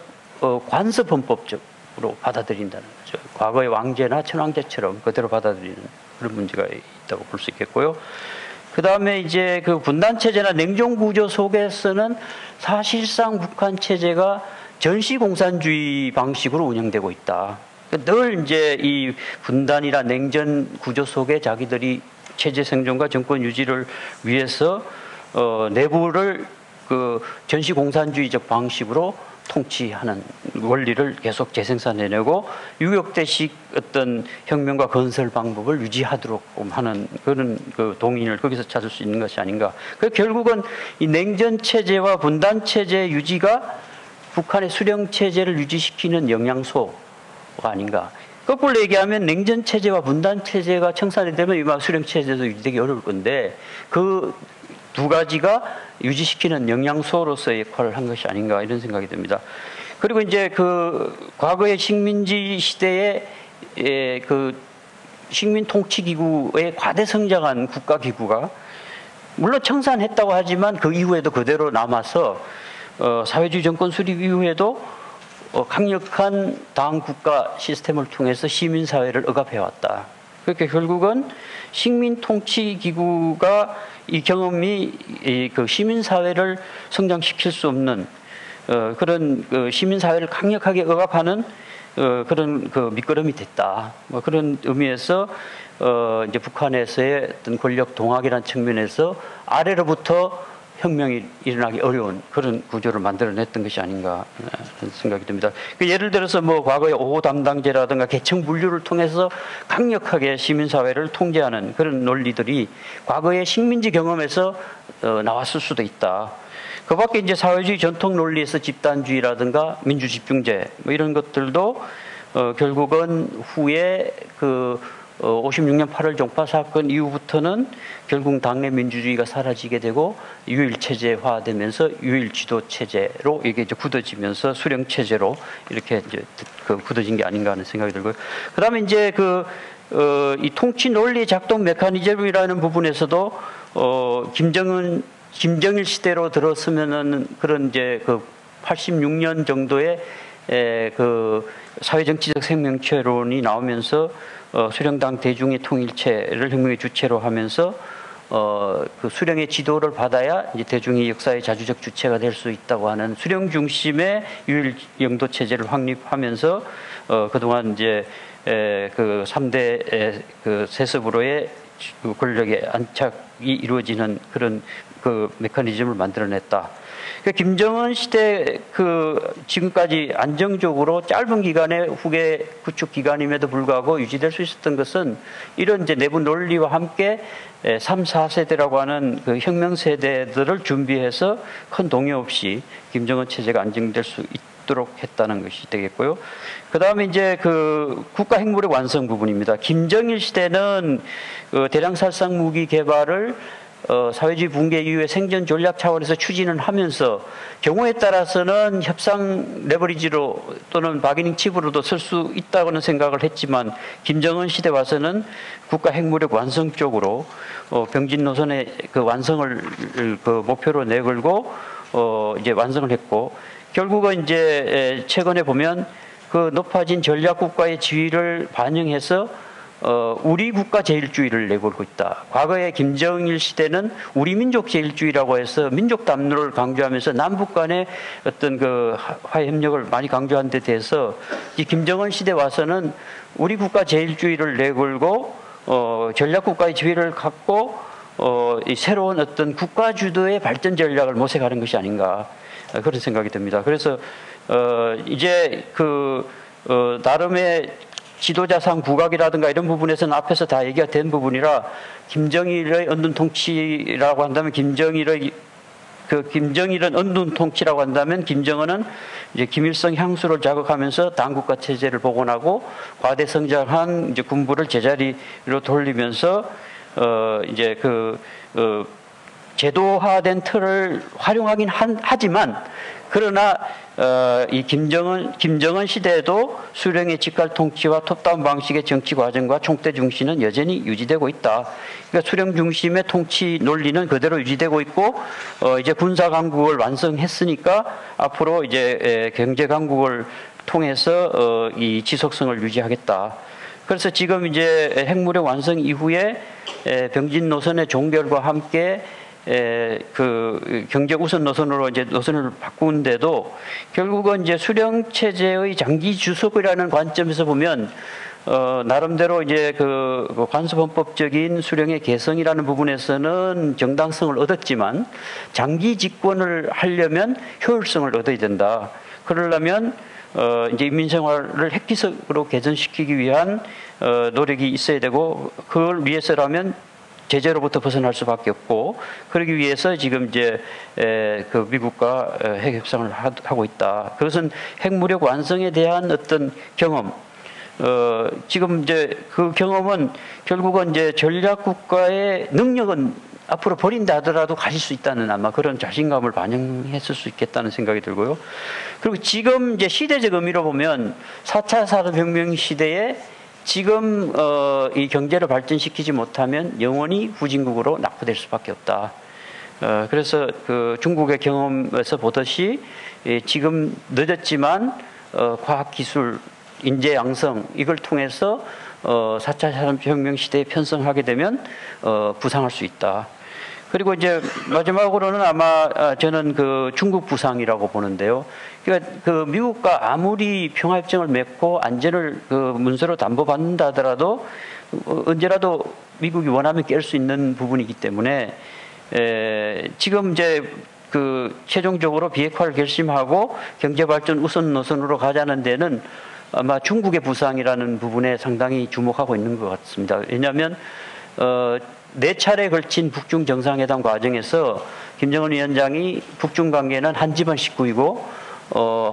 Speaker 5: 관습헌법적으로 받아들인다는 거죠. 과거의 왕제나 천황제처럼 그대로 받아들이는 그런 문제가 있다고 볼 수 있겠고요. 그 다음에 이제 그 분단체제나 냉동구조 속에서는 사실상 북한 체제가 전시공산주의 방식으로 운영되고 있다. 늘 이제 이 분단이나 냉전 구조 속에 자기들이 체제 생존과 정권 유지를 위해서 내부를 그 전시공산주의적 방식으로 통치하는 원리를 계속 재생산해내고 유격대식 어떤 혁명과 건설 방법을 유지하도록 하는 그런 그 동인을 거기서 찾을 수 있는 것이 아닌가. 그 결국은 이 냉전 체제와 분단 체제 유지가 북한의 수령 체제를 유지시키는 영양소가 아닌가. 거꾸로 얘기하면 냉전 체제와 분단 체제가 청산이 되면 이 수령 체제도 유지되기 어려울 건데 그 두 가지가 유지시키는 영양소로서의 역할을 한 것이 아닌가 이런 생각이 듭니다. 그리고 이제 그 과거의 식민지 시대에 그 식민 통치 기구의 과대 성장한 국가 기구가 물론 청산했다고 하지만 그 이후에도 그대로 남아서 사회주의 정권 수립 이후에도 강력한 당 국가 시스템을 통해서 시민 사회를 억압해왔다. 그렇게 결국은 식민 통치 기구가 이 경험이 그 시민 사회를 성장시킬 수 없는 그런 그 시민 사회를 강력하게 억압하는 그런 그 밑거름이 됐다. 뭐 그런 의미에서 이제 북한에서의 어떤 권력 동학이라는 측면에서 아래로부터 혁명이 일어나기 어려운 그런 구조를 만들어냈던 것이 아닌가 하는 생각이 듭니다. 예를 들어서 뭐 과거의 5호 담당제라든가 계층 분류를 통해서 강력하게 시민사회를 통제하는 그런 논리들이 과거의 식민지 경험에서 나왔을 수도 있다. 그 밖에 이제 사회주의 전통 논리에서 집단주의라든가 민주집중제 뭐 이런 것들도 결국은 후에 그 56년 8월 종파 사건 이후부터는 결국 당내 민주주의가 사라지게 되고 유일체제화되면서 유일지도체제로 이게 이제 굳어지면서 수령체제로 이렇게 이제 그 굳어진 게 아닌가 하는 생각이 들고요. 그 다음에 이제 이 통치 논리 작동 메커니즘이라는 부분에서도 김정일 시대로 들었으면은 그런 이제 그 86년 정도의 그 사회정치적 생명체론이 나오면서 수령당 대중의 통일체를 혁명의 주체로 하면서 그 수령의 지도를 받아야 이제 대중의 역사의 자주적 주체가 될 수 있다고 하는 수령 중심의 유일 영도 체제를 확립하면서 그동안 이제 그 3대 그 세습으로의 권력의 안착이 이루어지는 그런 그 메커니즘을 만들어냈다. 김정은 시대 지금까지 안정적으로 짧은 기간의 후계 구축 기간임에도 불구하고 유지될 수 있었던 것은 이런 이제 내부 논리와 함께 3, 4세대라고 하는 그 혁명 세대들을 준비해서 큰 동요 없이 김정은 체제가 안정될 수 있도록 했다는 것이 되겠고요. 그 다음에 이제 그 국가 핵무력 완성 부분입니다. 김정일 시대는 대량 살상 무기 개발을 사회주의 붕괴 이후에 생존 전략 차원에서 추진을 하면서 경우에 따라서는 협상 레버리지로 또는 바기닝 칩으로도 쓸 수 있다고는 생각을 했지만 김정은 시대 와서는 국가 핵무력 완성 쪽으로 병진 노선의 그 완성을 그 목표로 내걸고 이제 완성을 했고 결국은 이제 최근에 보면 그 높아진 전략 국가의 지위를 반영해서 우리 국가 제일주의를 내걸고 있다. 과거에 김정일 시대는 우리 민족 제일주의라고 해서 민족 담론을 강조하면서 남북 간의 어떤 그 화해 협력을 많이 강조한 데 대해서 이 김정은 시대 와서는 우리 국가 제일주의를 내걸고 전략 국가의 지위를 갖고 이 새로운 어떤 국가 주도의 발전 전략을 모색하는 것이 아닌가 그런 생각이 듭니다. 그래서 이제 나름의 지도자상 국악이라든가 이런 부분에서는 앞에서 다 얘기가 된 부분이라 김정일의 언둔 통치라고 한다면 김정일은 언둔 통치라고 한다면 김정은은 이제 김일성 향수를 자극하면서 당국가 체제를 복원하고 과대 성장한 이제 군부를 제자리로 돌리면서 이제 제도화된 틀을 활용하긴 하지만 그러나 이 김정은 시대에도 수령의 직갈 통치와 톱다운 방식의 정치 과정과 총대 중심은 여전히 유지되고 있다. 그러니까 수령 중심의 통치 논리는 그대로 유지되고 있고 이제 군사 강국을 완성했으니까 앞으로 이제 경제 강국을 통해서 이 지속성을 유지하겠다. 그래서 지금 이제 핵무력 완성 이후에 병진 노선의 종결과 함께 경제 우선 노선으로 이제 노선을 바꾸는데도 결국은 이제 수령 체제의 장기 주석이라는 관점에서 보면 나름대로 이제 관습헌법적인 수령의 개성이라는 부분에서는 정당성을 얻었지만 장기 집권을 하려면 효율성을 얻어야 된다. 그러려면 이제 인민생활을 획기적으로 개선시키기 위한 노력이 있어야 되고 그걸 위해서라면 제재로부터 벗어날 수밖에 없고 그러기 위해서 지금 이제 미국과 핵 협상을 하고 있다. 그것은 핵무력 완성에 대한 어떤 경험. 지금 이제 그 경험은 결국은 이제 전략 국가의 능력은 앞으로 버린다 하더라도 가질 수 있다는 아마 그런 자신감을 반영했을 수 있겠다는 생각이 들고요. 그리고 지금 이제 시대적 의미로 보면 4차 산업혁명 시대에 지금 이 경제를 발전시키지 못하면 영원히 후진국으로 낙후될 수밖에 없다. 그래서 중국의 경험에서 보듯이 지금 늦었지만 과학기술, 인재 양성 이걸 통해서 4차 산업혁명 시대에 편성하게 되면 부상할 수 있다. 그리고 이제 마지막으로는 아마 저는 중국 부상이라고 보는데요. 그러니까 미국과 아무리 평화협정을 맺고 안전을 문서로 담보받는다 하더라도 언제라도 미국이 원하면 깰 수 있는 부분이기 때문에 지금 이제 최종적으로 비핵화를 결심하고 경제발전 우선 노선으로 가자는 데는 아마 중국의 부상이라는 부분에 상당히 주목하고 있는 것 같습니다. 왜냐하면 4차례에 걸친 북중 정상회담 과정에서 김정은 위원장이 북중 관계는 한 집안 식구이고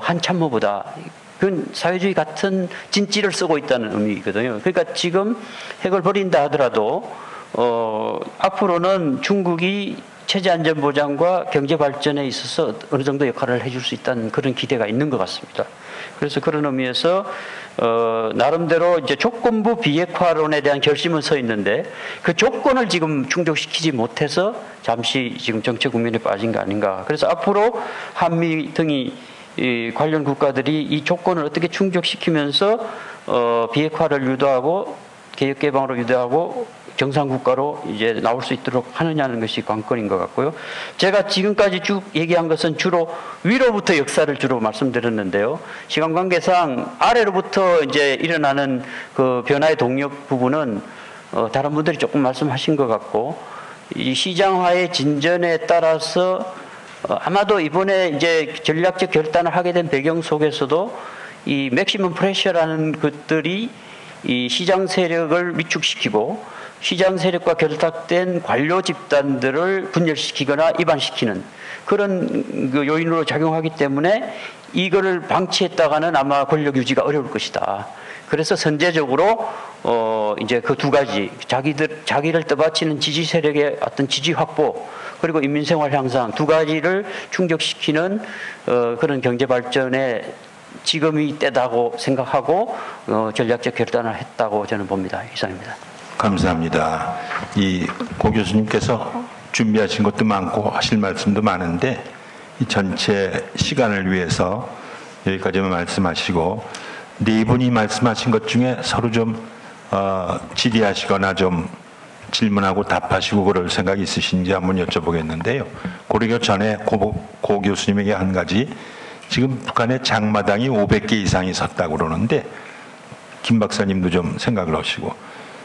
Speaker 5: 한 참모보다 그건 사회주의 같은 진지를 쓰고 있다는 의미거든요. 그러니까 지금 핵을 버린다 하더라도 앞으로는 중국이 체제 안전 보장과 경제 발전에 있어서 어느 정도 역할을 해줄 수 있다는 그런 기대가 있는 것 같습니다. 그래서 그런 의미에서 나름대로 이제 조건부 비핵화론에 대한 결심은 서 있는데 그 조건을 지금 충족시키지 못해서 잠시 지금 정체 국면에 빠진 거 아닌가. 그래서 앞으로 한미 등이 이 관련 국가들이 이 조건을 어떻게 충족시키면서 비핵화를 유도하고 개혁 개방으로 유도하고 정상국가로 이제 나올 수 있도록 하느냐는 것이 관건인 것 같고요. 제가 지금까지 쭉 얘기한 것은 주로 위로부터 역사를 주로 말씀드렸는데요. 시간 관계상 아래로부터 이제 일어나는 변화의 동력 부분은 다른 분들이 조금 말씀하신 것 같고 이 시장화의 진전에 따라서 아마도 이번에 이제 전략적 결단을 하게 된 배경 속에서도 이 맥시멈 프레셔라는 것들이 이 시장 세력을 위축시키고 시장 세력과 결탁된 관료 집단들을 분열시키거나 이반시키는 그런 요인으로 작용하기 때문에 이거를 방치했다가는 아마 권력 유지가 어려울 것이다. 그래서 선제적으로 이제 그 두 가지 자기를 떠받치는 지지 세력의 어떤 지지 확보 그리고 인민생활 향상 두 가지를 충족시키는 그런 경제 발전에 지금이 때다고 생각하고 전략적 결단을 했다고 저는 봅니다. 이상입니다.
Speaker 1: 감사합니다. 이 고 교수님께서 준비하신 것도 많고 하실 말씀도 많은데 이 전체 시간을 위해서 여기까지만 말씀하시고 네 분이 말씀하신 것 중에 서로 좀 질의하시거나 좀 질문하고 답하시고 그럴 생각이 있으신지 한번 여쭤보겠는데요. 고려교 전에 고 교수님에게 한 가지 지금 북한의 장마당이 500개 이상이 섰다고 그러는데 김 박사님도 좀 생각을 하시고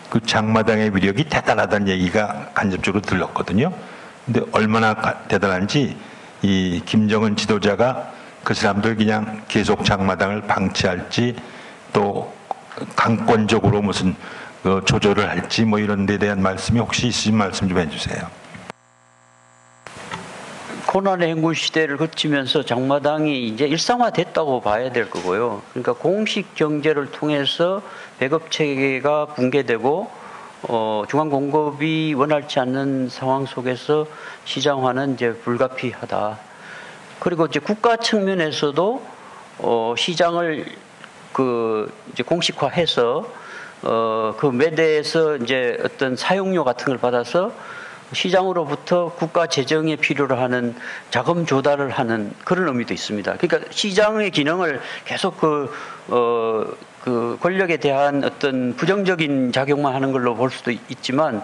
Speaker 1: 그 장마당의 위력이 대단하다는 얘기가 간접적으로 들렸거든요. 근데 얼마나 대단한지 이 김정은 지도자가 그 사람들 그냥 계속 장마당을 방치할지 또 강권적으로 무슨 조절을 할지 뭐 이런 데 대한 말씀이 혹시 있으신 말씀 좀 해주세요.
Speaker 5: 고난의 행군 시대를 거치면서 장마당이 이제 일상화됐다고 봐야 될 거고요. 그러니까 공식 경제를 통해서 배급 체계가 붕괴되고 중앙 공급이 원활치 않는 상황 속에서 시장화는 이제 불가피하다. 그리고 이제 국가 측면에서도 시장을 이제 공식화해서 그 매대에서 이제 어떤 사용료 같은 걸 받아서 시장으로부터 국가 재정에 필요로 하는 자금 조달을 하는 그런 의미도 있습니다. 그러니까 시장의 기능을 계속 그 권력에 대한 어떤 부정적인 작용만 하는 걸로 볼 수도 있지만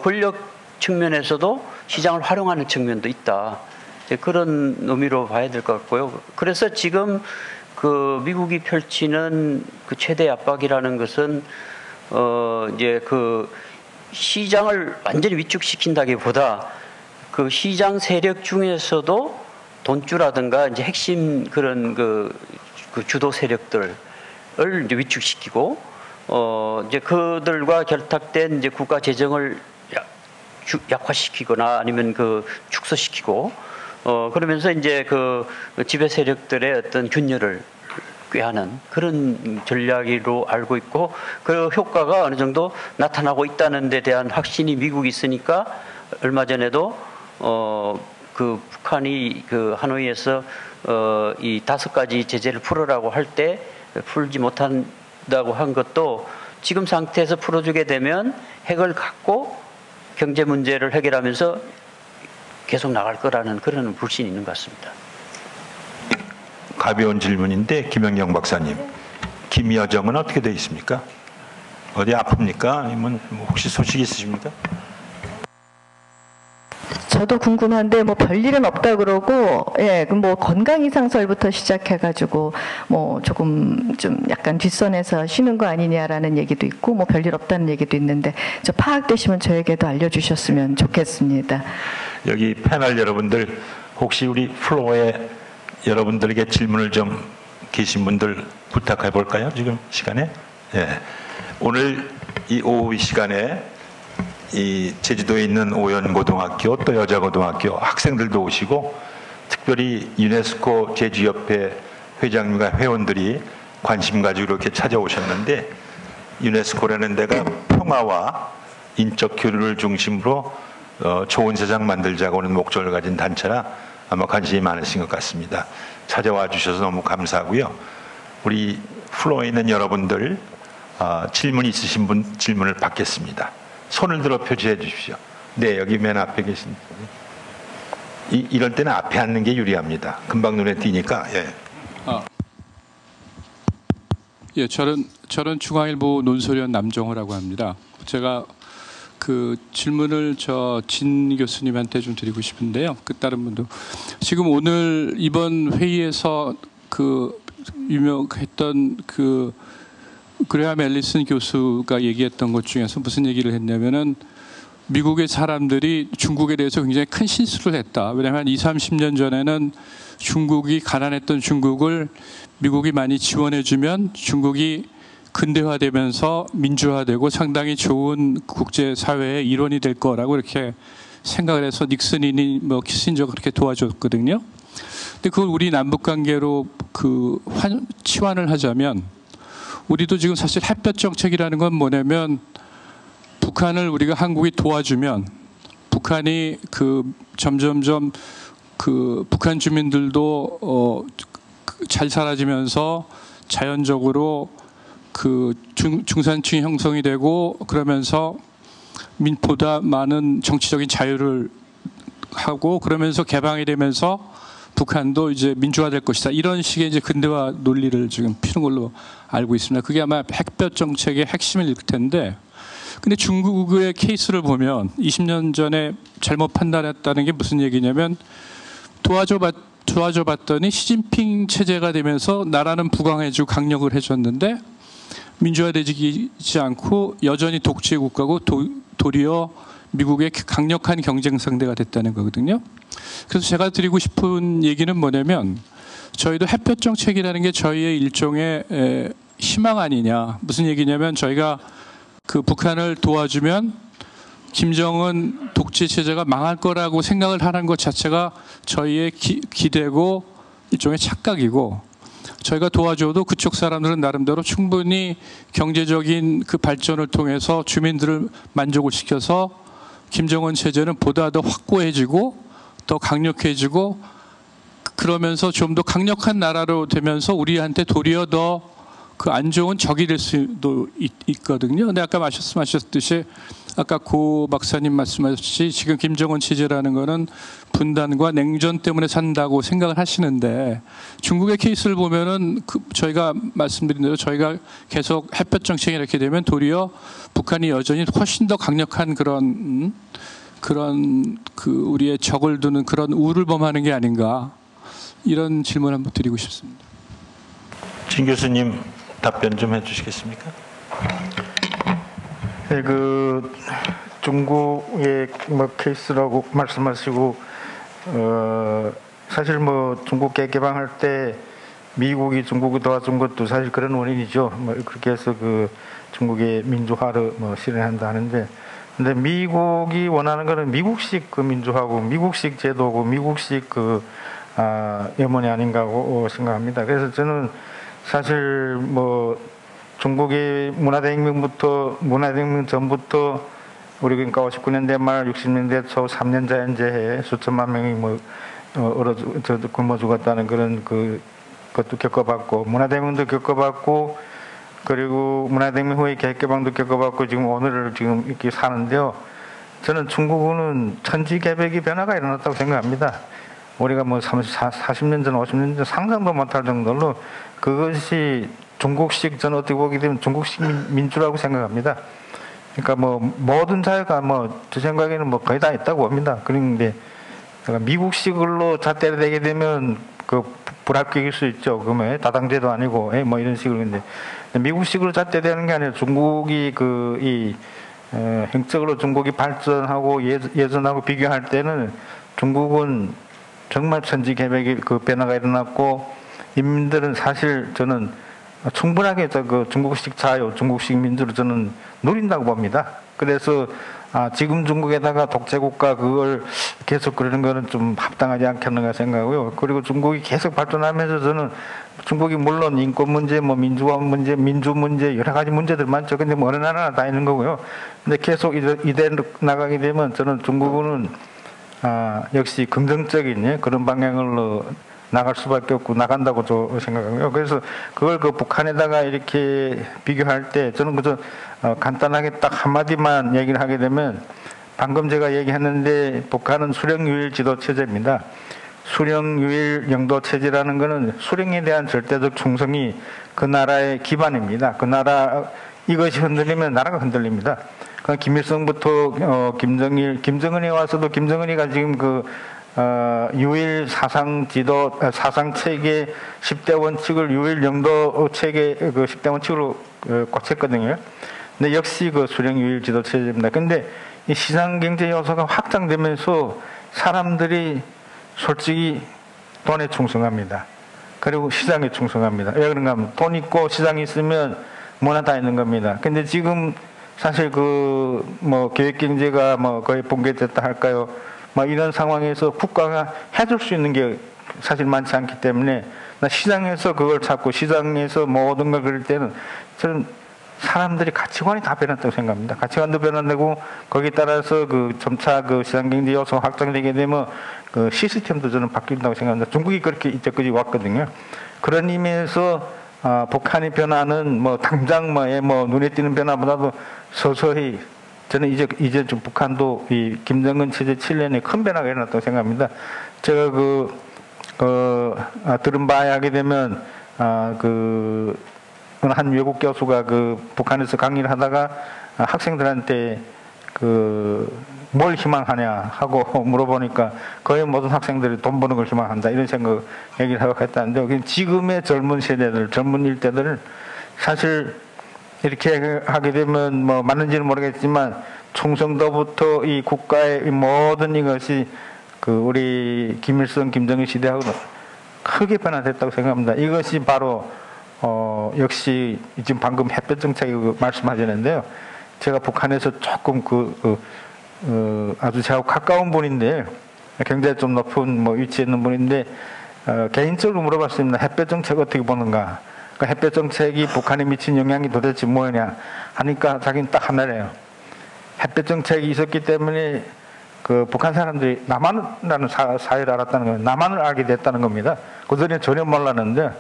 Speaker 5: 권력 측면에서도 시장을 활용하는 측면도 있다. 그런 의미로 봐야 될 것 같고요. 그래서 지금 그 미국이 펼치는 그 최대 압박이라는 것은 이제 그 시장을 완전히 위축시킨다기보다 그 시장 세력 중에서도 돈주라든가 이제 핵심 그런 그 주도 세력들을 이제 위축시키고 이제 그들과 결탁된 이제 국가 재정을 약화시키거나 아니면 그 축소시키고 그러면서 이제 그 지배 세력들의 어떤 균열을 꾀하는 그런 전략으로 알고 있고 그 효과가 어느 정도 나타나고 있다는 데 대한 확신이 미국이 있으니까 얼마 전에도 그 북한이 그 하노이에서 이 5가지 제재를 풀으라고 할 때 풀지 못한다고 한 것도 지금 상태에서 풀어주게 되면 핵을 갖고 경제 문제를 해결하면서 계속 나갈 거라는 그런 불신이 있는 것 같습니다.
Speaker 1: 가벼운 질문인데 김영경 박사님, 김여정은 어떻게 돼 있습니까? 어디 아픕니까? 아니면 혹시 소식 있으십니까?
Speaker 4: 저도 궁금한데 뭐 별일은 없다 그러고 뭐 건강 이상설부터 시작해가지고 뭐 조금 좀 약간 뒷선에서 쉬는 거 아니냐라는 얘기도 있고 뭐 별일 없다는 얘기도 있는데 저 파악되시면 저에게도 알려주셨으면 좋겠습니다.
Speaker 1: 여기 패널 여러분들 혹시 우리 플로어에 여러분들에게 질문을 좀 계신 분들 부탁해 볼까요? 지금 시간에? 예. 오늘 이 오후 시간에 이 제주도에 있는 오연고등학교 또 여자고등학교 학생들도 오시고 특별히 유네스코 제주협회 회장님과 회원들이 관심 가지고 이렇게 찾아오셨는데 유네스코라는 데가 평화와 인적 교류를 중심으로 좋은 세상 만들자고 하는 목적을 가진 단체라 아마 관심이 많으신 것 같습니다. 찾아와 주셔서 너무 감사하고요. 우리 플로어에 있는 여러분들 질문 있으신 분 질문을 받겠습니다. 손을 들어 표시해 주십시오. 네, 여기 맨 앞에 계신 분. 이럴 때는 앞에 앉는 게 유리합니다. 금방 눈에 띄니까. 예.
Speaker 6: 예, 저는 중앙일보 논설위원 남정호라고 합니다. 제가 그 질문을 진 교수님한테 좀 드리고 싶은데요. 그 다른 분도 지금 오늘 이번 회의에서 그 유명했던 그 그레함 앨리슨 교수가 얘기했던 것 중에서 무슨 얘기를 했냐면은 미국의 사람들이 중국에 대해서 굉장히 큰 실수를 했다. 왜냐하면 20, 30년 전에는 중국이 가난했던 중국을 미국이 많이 지원해주면 중국이 근대화되면서 민주화되고 상당히 좋은 국제사회의 일원이 될 거라고 이렇게 생각을 해서 닉슨이니 뭐 키신저가 그렇게 도와줬거든요. 근데 그걸 우리 남북관계로 치환을 하자면 우리도 지금 사실 햇볕 정책이라는 건 뭐냐면 북한을 우리가 한국이 도와주면 북한이 점점점 북한 주민들도 잘 살아지면서 자연적으로 중산층이 형성이 되고 그러면서 보다 많은 정치적인 자유를 하고 그러면서 개방이 되면서 북한도 이제 민주화될 것이다. 이런 식의 이제 근대화 논리를 지금 피는 걸로 알고 있습니다. 그게 아마 햇볕 정책의 핵심일 텐데, 근데 중국의 케이스를 보면 20년 전에 잘못 판단했다는 게 무슨 얘기냐면 도와줘 봤더니 시진핑 체제가 되면서 나라는 부강해지고 강력을 해줬는데 민주화되지 않고 여전히 독재 국가고 도리어 미국의 강력한 경쟁 상대가 됐다는 거거든요. 그래서 제가 드리고 싶은 얘기는 뭐냐면 저희도 햇볕 정책이라는 게 저희의 일종의 희망 아니냐. 무슨 얘기냐면 저희가 북한을 도와주면 김정은 독재 체제가 망할 거라고 생각을 하는 것 자체가 저희의 기대고 일종의 착각이고 저희가 도와줘도 그쪽 사람들은 나름대로 충분히 경제적인 그 발전을 통해서 주민들을 만족을 시켜서 김정은 체제는 보다 더 확고해지고 더 강력해지고 그러면서 좀 더 강력한 나라로 되면서 우리한테 도리어 더 그 안 좋은 적이 될 수도 있거든요. 근데 아까 말씀하셨듯이 아까 고 박사님 말씀하셨듯이 지금 김정은 체제라는 거는 분단과 냉전 때문에 산다고 생각을 하시는데 중국의 케이스를 보면은 저희가 말씀드린 대로 저희가 계속 햇볕 정책이 이렇게 되면 도리어 북한이 여전히 훨씬 더 강력한 그런 그 우리의 적을 두는 그런 우를 범하는 게 아닌가 이런 질문 한번 드리고 싶습니다.
Speaker 1: 진 교수님 답변 좀 해주시겠습니까?
Speaker 3: 네, 그 중국의 뭐 케이스라고 말씀하시고 사실 뭐 중국 개방할 때 미국이 중국을 도와준 것도 사실 그런 원인이죠. 뭐 그렇게 해서 그 중국의 민주화를 뭐 실현한다 하는데, 근데 미국이 원하는 거는 미국식 그 민주화고 미국식 제도고 미국식 그 염원이 아닌가고 생각합니다. 그래서 저는 사실 뭐 중국의 문화대혁명 전부터 우리 그러니까 59년대 말 60년대 초 3년 자연재해 수천만 명이 뭐 굶어 죽었다는 그런 그것도 겪어봤고 문화대혁명도 겪어봤고 그리고 문화대혁명 후에 개혁개방도 겪어봤고 지금 오늘을 지금 이렇게 사는데요. 저는 중국은 천지개벽의 변화가 일어났다고 생각합니다. 우리가 뭐 40년 전, 50년 전 상상도 못할 정도로 그것이 중국식, 저는 어떻게 보게 되면 중국식 민주라고 생각합니다. 그러니까 뭐 모든 자유가 뭐 제 생각에는 뭐 거의 다 있다고 봅니다. 그런데 미국식으로 잣대를 대게 되면 그 불합격일 수 있죠. 그러면 다당제도 아니고 뭐 이런 식으로. 근데 미국식으로 잣대대는 게 아니라 중국이 형적으로 중국이 발전하고 예전하고 비교할 때는 중국은 정말 천지개벽의 그 변화가 일어났고 인민들은 사실 저는 충분하게 그 중국식 자유, 중국식 민주를 저는 누린다고 봅니다. 그래서 지금 중국에다가 독재국가 그걸 계속 그러는 거는 좀 합당하지 않겠는가 생각하고요. 그리고 중국이 계속 발전하면서 저는 중국이 물론 인권 문제, 뭐 민주화 문제, 민주 문제 여러 가지 문제들 많죠. 근데 뭐 어느 나라나 다 있는 거고요. 근데 계속 이대 나가게 되면 저는 중국은 역시 긍정적인 그런 방향으로 나갈 수밖에 없고 나간다고 저 생각하고요. 그래서 그걸 그 북한에다가 이렇게 비교할 때 저는 그저 간단하게 딱 한마디만 얘기를 하게 되면 방금 제가 얘기했는데 북한은 수령유일 지도 체제입니다. 수령유일 영도 체제라는 것은 수령에 대한 절대적 충성이 그 나라의 기반입니다. 그 나라 이것이 흔들리면 나라가 흔들립니다. 김일성부터 김정은이 와서도 김정은이가 지금 유일 사상 지도, 사상 체계 10대 원칙을 유일 영도 체계 그 10대 원칙으로 고쳤거든요. 근데 역시 그 수령 유일 지도 체제입니다. 근데 이 시장 경제 요소가 확장되면서 사람들이 솔직히 돈에 충성합니다. 그리고 시장에 충성합니다. 왜 그런가 하면 돈 있고 시장이 있으면 뭐나 다 있는 겁니다. 근데 지금 사실 뭐 계획경제가 뭐 거의 붕괴됐다 할까요? 뭐 이런 상황에서 국가가 해줄 수 있는 게 사실 많지 않기 때문에 시장에서 그걸 찾고 시장에서 모든 걸 그릴 때는 저는 사람들이 가치관이 다 변했다고 생각합니다. 가치관도 변화되고 거기에 따라서 점차 시장경제 요소 확장되게 되면 시스템도 저는 바뀐다고 생각합니다. 중국이 그렇게 이때까지 왔거든요. 그런 의미에서 북한의 변화는 뭐 당장 뭐 눈에 띄는 변화보다도 서서히 저는 이제 좀 북한도 이 김정은 체제 7년에 큰 변화가 일어났다고 생각합니다. 제가 들은 바에 하게 되면 한 외국 교수가 북한에서 강의를 하다가 학생들한테 뭘 희망하냐 하고 물어보니까 거의 모든 학생들이 돈 버는 걸 희망한다 이런 생각 얘기를 하고 했다는데 지금의 젊은 세대들, 젊은 일대들은 사실 이렇게 하게 되면 뭐 맞는지는 모르겠지만 충성도부터 이 국가의 모든 이것이 우리 김일성, 김정일 시대하고는 크게 변화됐다고 생각합니다. 이것이 바로 역시 지금 방금 햇볕 정책이 말씀하셨는데요. 제가 북한에서 조금 아주 저하고 가까운 분인데 굉장히 좀 높은 위치에 있는 분인데 개인적으로 물어봤습니다. 햇볕 정책 어떻게 보는가? 그 햇볕 정책이 북한에 미친 영향이 도대체 뭐냐 하니까 자기는 딱 하나래요. 햇볕 정책이 있었기 때문에 그 북한 사람들이 남한이라는 사회를 알았다는 겁니다. 남한을 알게 됐다는 겁니다. 그전에 전혀 몰랐는데,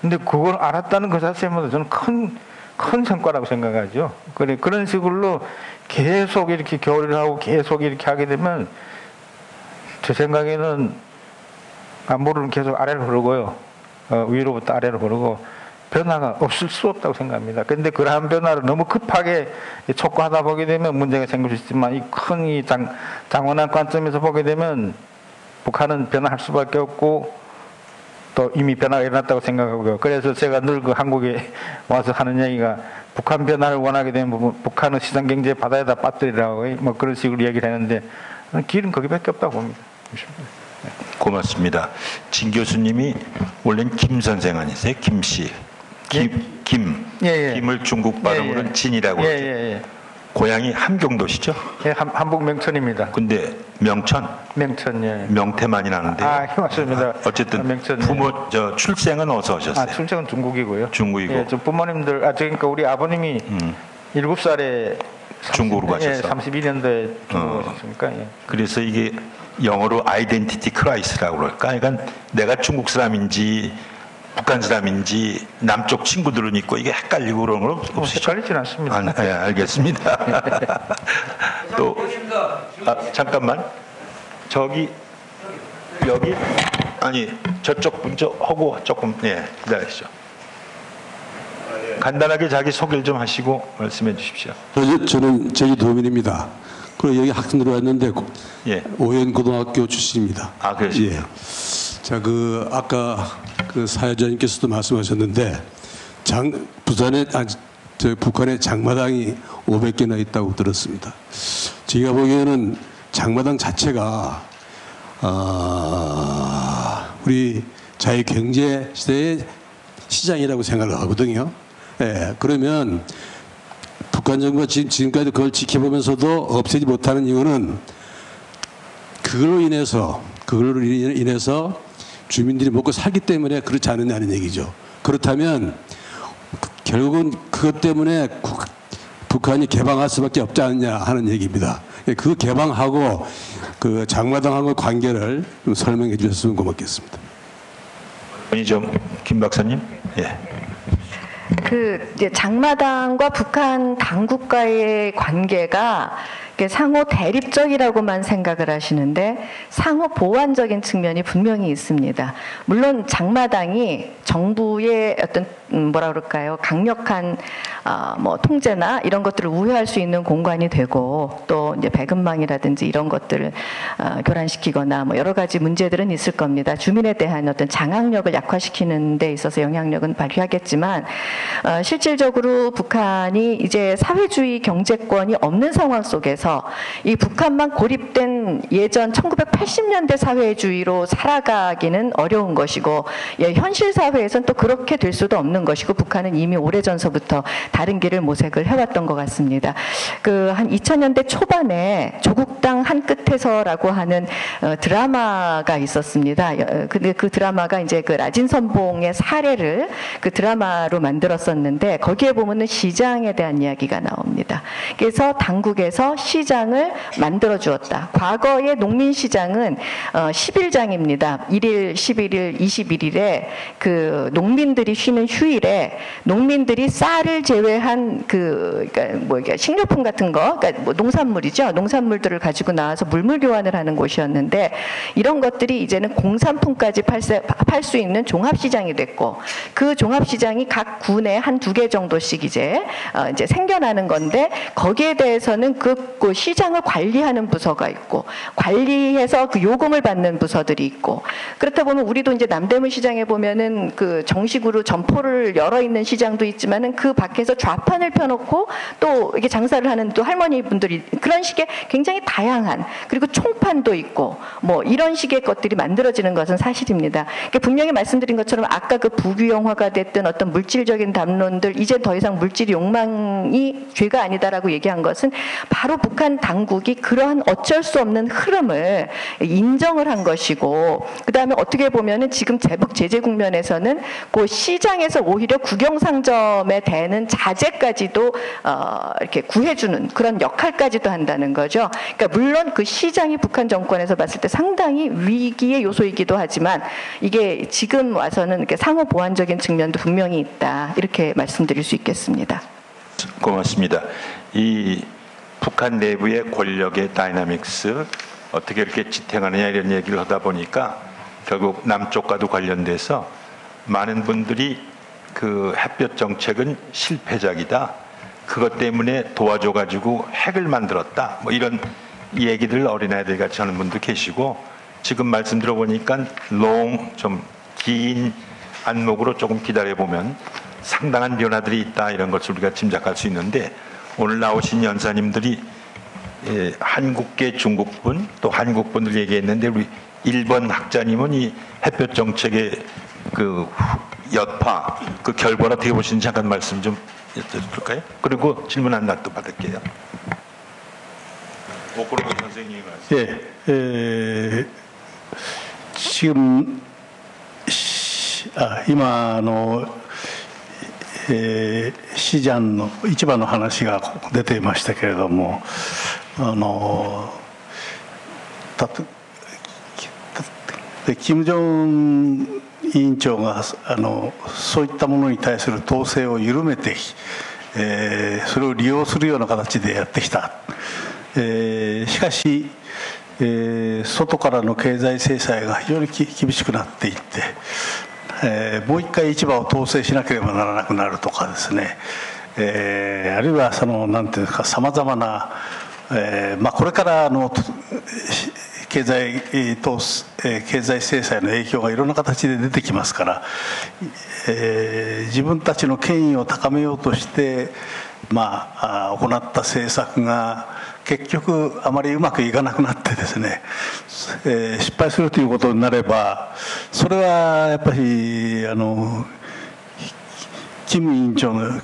Speaker 3: 근데 그걸 알았다는 그 자체만 저는 큰 성과라고 생각하죠. 그런 식으로 계속 이렇게 교류를 하고 계속 이렇게 하게 되면 제 생각에는 안보는 계속 아래로 흐르고요. 위로부터 아래로 흐르고 변화가 없을 수 없다고 생각합니다. 그런데 그러한 변화를 너무 급하게 촉구하다 보게 되면 문제가 생길 수 있지만 이 큰 장원한 관점에서 보게 되면 북한은 변화할 수밖에 없고 또 이미 변화가 일어났다고 생각하고요. 그래서 제가 늘 그 한국에 와서 하는 얘기가 북한 변화를 원하게 되면 북한은 시장 경제 바다에다 빠뜨리라고 뭐 그런 식으로 얘기를 했는데 길은 거기밖에 없다고 봅니다.
Speaker 1: 고맙습니다. 진 교수님이 원래는 김 선생 아니세요? 김 씨. 김을 중국 발음으로는 진이라고 하죠. 고향이 함경도시죠?
Speaker 3: 예, 함북 명천입니다.
Speaker 1: 근데 명천?
Speaker 3: 명천, 예.
Speaker 1: 명태 많이 나는데.
Speaker 3: 맞습니다.
Speaker 1: 어쨌든
Speaker 3: 명천,
Speaker 1: 부모 출생은 어디서 하셨어요?
Speaker 3: 출생은 중국이고요.
Speaker 1: 중국이고.
Speaker 3: 예, 저 부모님들 그러니까 우리 아버님이 7살에
Speaker 1: 중국으로 가셨어.
Speaker 3: 32년도에 중국으로 가셨으니까. 예.
Speaker 1: 그래서 이게 영어로 아이덴티티 크라이스라고 그럴까? 그러니까 내가 중국 사람인지 북한 사람인지 남쪽 친구들은 있고 이게 헷갈리고 그런 건 없으시죠?
Speaker 3: 헷갈리진 않습니다.
Speaker 1: 네, 알겠습니다. 또 잠깐만 여기 아니 저쪽 분저 하고 조금 기다리시죠. 간단하게 자기 소개를 좀 하시고 말씀해 주십시오.
Speaker 7: 저는 제주도민입니다. 그리고 여기 학생 들어왔는데 오연고등학교 출신입니다.
Speaker 1: 그러시군요.
Speaker 7: 예. 자, 아까 사회자님께서도 말씀하셨는데 북한에 장마당이 500개나 있다고 들었습니다. 제가 보기에는 장마당 자체가 우리 자유경제 시대의 시장이라고 생각을 하거든요. 예, 그러면 북한 정부가 지금까지 그걸 지켜보면서도 없애지 못하는 이유는 그걸로 인해서 주민들이 먹고 살기 때문에 그렇지 않느냐는 얘기죠. 그렇다면 결국은 그것 때문에 북한이 개방할 수밖에 없지 않느냐 하는 얘기입니다. 그 개방하고 그 장마당하고 관계를 좀 설명해 주셨으면 고맙겠습니다.
Speaker 1: 김 박사님. 예.
Speaker 4: 장마당과 북한 당국과의 관계가 상호 대립적이라고만 생각을 하시는데 상호 보완적인 측면이 분명히 있습니다. 물론 장마당이 정부의 어떤 강력한 통제나 이런 것들을 우회할 수 있는 공간이 되고 또 이제 배근망이라든지 이런 것들을 교란시키거나 여러 가지 문제들은 있을 겁니다. 주민에 대한 어떤 장악력을 약화시키는 데 있어서 영향력은 발휘하겠지만 실질적으로 북한이 이제 사회주의 경제권이 없는 상황 속에서 이 북한만 고립된 예전 1980년대 사회주의로 살아가기는 어려운 것이고 현실 사회에서는 또 그렇게 될 수도 없는 것이고 북한은 이미 오래전서부터 다른 길을 모색을 해왔던 것 같습니다. 한 2000년대 초반에 조국 땅 한 끝에서라고 하는 드라마가 있었습니다. 근데 그 드라마가 이제 라진 선봉의 사례를 그 드라마로 만들었었는데 거기에 보면은 시장에 대한 이야기가 나옵니다. 그래서 당국에서 시장을 만들어 주었다. 과거의 농민시장은 10일장입니다. 1일, 11일, 21일에 그 농민들이 쉬는 휴일에 농민들이 쌀을 제외한 식료품 같은 거, 농산물이죠. 농산물들을 가지고 나와서 물물 교환을 하는 곳이었는데 이런 것들이 이제는 공산품까지 팔 수 있는 종합시장이 됐고 그 종합시장이 각 군에 한 2개 정도씩 이제 생겨나는 건데 거기에 대해서는 그 시장을 관리하는 부서가 있고 관리해서 그 요금을 받는 부서들이 있고 그렇다 보면 우리도 이제 남대문 시장에 보면은 그 정식으로 점포를 열어 있는 시장도 있지만은 그 밖에서 좌판을 펴놓고 또 이게 장사를 하는 또 할머니 분들이 그런 식의 굉장히 다양한 그리고 총판도 있고 뭐 이런 식의 것들이 만들어지는 것은 사실입니다. 그러니까 분명히 말씀드린 것처럼 아까 그 부귀영화가 됐던 어떤 물질적인 담론들, 이제 더 이상 물질 욕망이 죄가 아니다라고 얘기한 것은 바로 북한 당국이 그러한 어쩔 수 없는 흐름을 인정을 한 것이고, 그 다음에 어떻게 보면은 지금 제북 제재 국면에서는 그 시장에서 오히려 국영상점에 대는 자재까지도 이렇게 구해주는 그런 역할까지도 한다는 거죠. 그러니까 물론 그 시장이 북한 정권에서 봤을 때 상당히 위기의 요소이기도 하지만 이게 지금 와서는 이렇게 상호 보완적인 측면도 분명히 있다, 이렇게 말씀드릴 수 있겠습니다.
Speaker 1: 고맙습니다. 이 북한 내부의 권력의 다이나믹스 어떻게 이렇게 지탱하느냐 이런 얘기를 하다 보니까 결국 남쪽과도 관련돼서 많은 분들이 그 햇볕 정책은 실패작이다, 그것 때문에 도와줘가지고 핵을 만들었다, 뭐 이런 얘기들 어린아이들 같이 하는 분도 계시고, 지금 말씀 들어보니까 좀 긴 안목으로 조금 기다려보면 상당한 변화들이 있다, 이런 것을 우리가 짐작할 수 있는데, 오늘 나오신 연사님들이 한국계 중국분 또 한국분들 얘기했는데, 우리 일본 학자님은 이 햇볕 정책의 그 여파, 그 결과를 어떻게 보시는지 잠깐 말씀 좀 여쭤볼까요? 그리고 질문 하나 또 받을게요. 오코노 선생님이 말씀.
Speaker 2: 지금 今市場の市場の話が出ていましたけれども、金正恩委員長がそういったものに対する統制を緩めて、それを利用するような形でやってきた。しかし、外からの経済制裁が非常に厳しくなっていって、もう一回市場を統制しなければならなくなるとかですね、あるいはなんていうんですか、さまざまな、これから経済制裁の影響がいろんな形で出てきますから、自分たちの権威を高めようとして行った政策が結局あまりうまくいかなくなってですね、失敗するということになれば、それはやっぱり金委員長の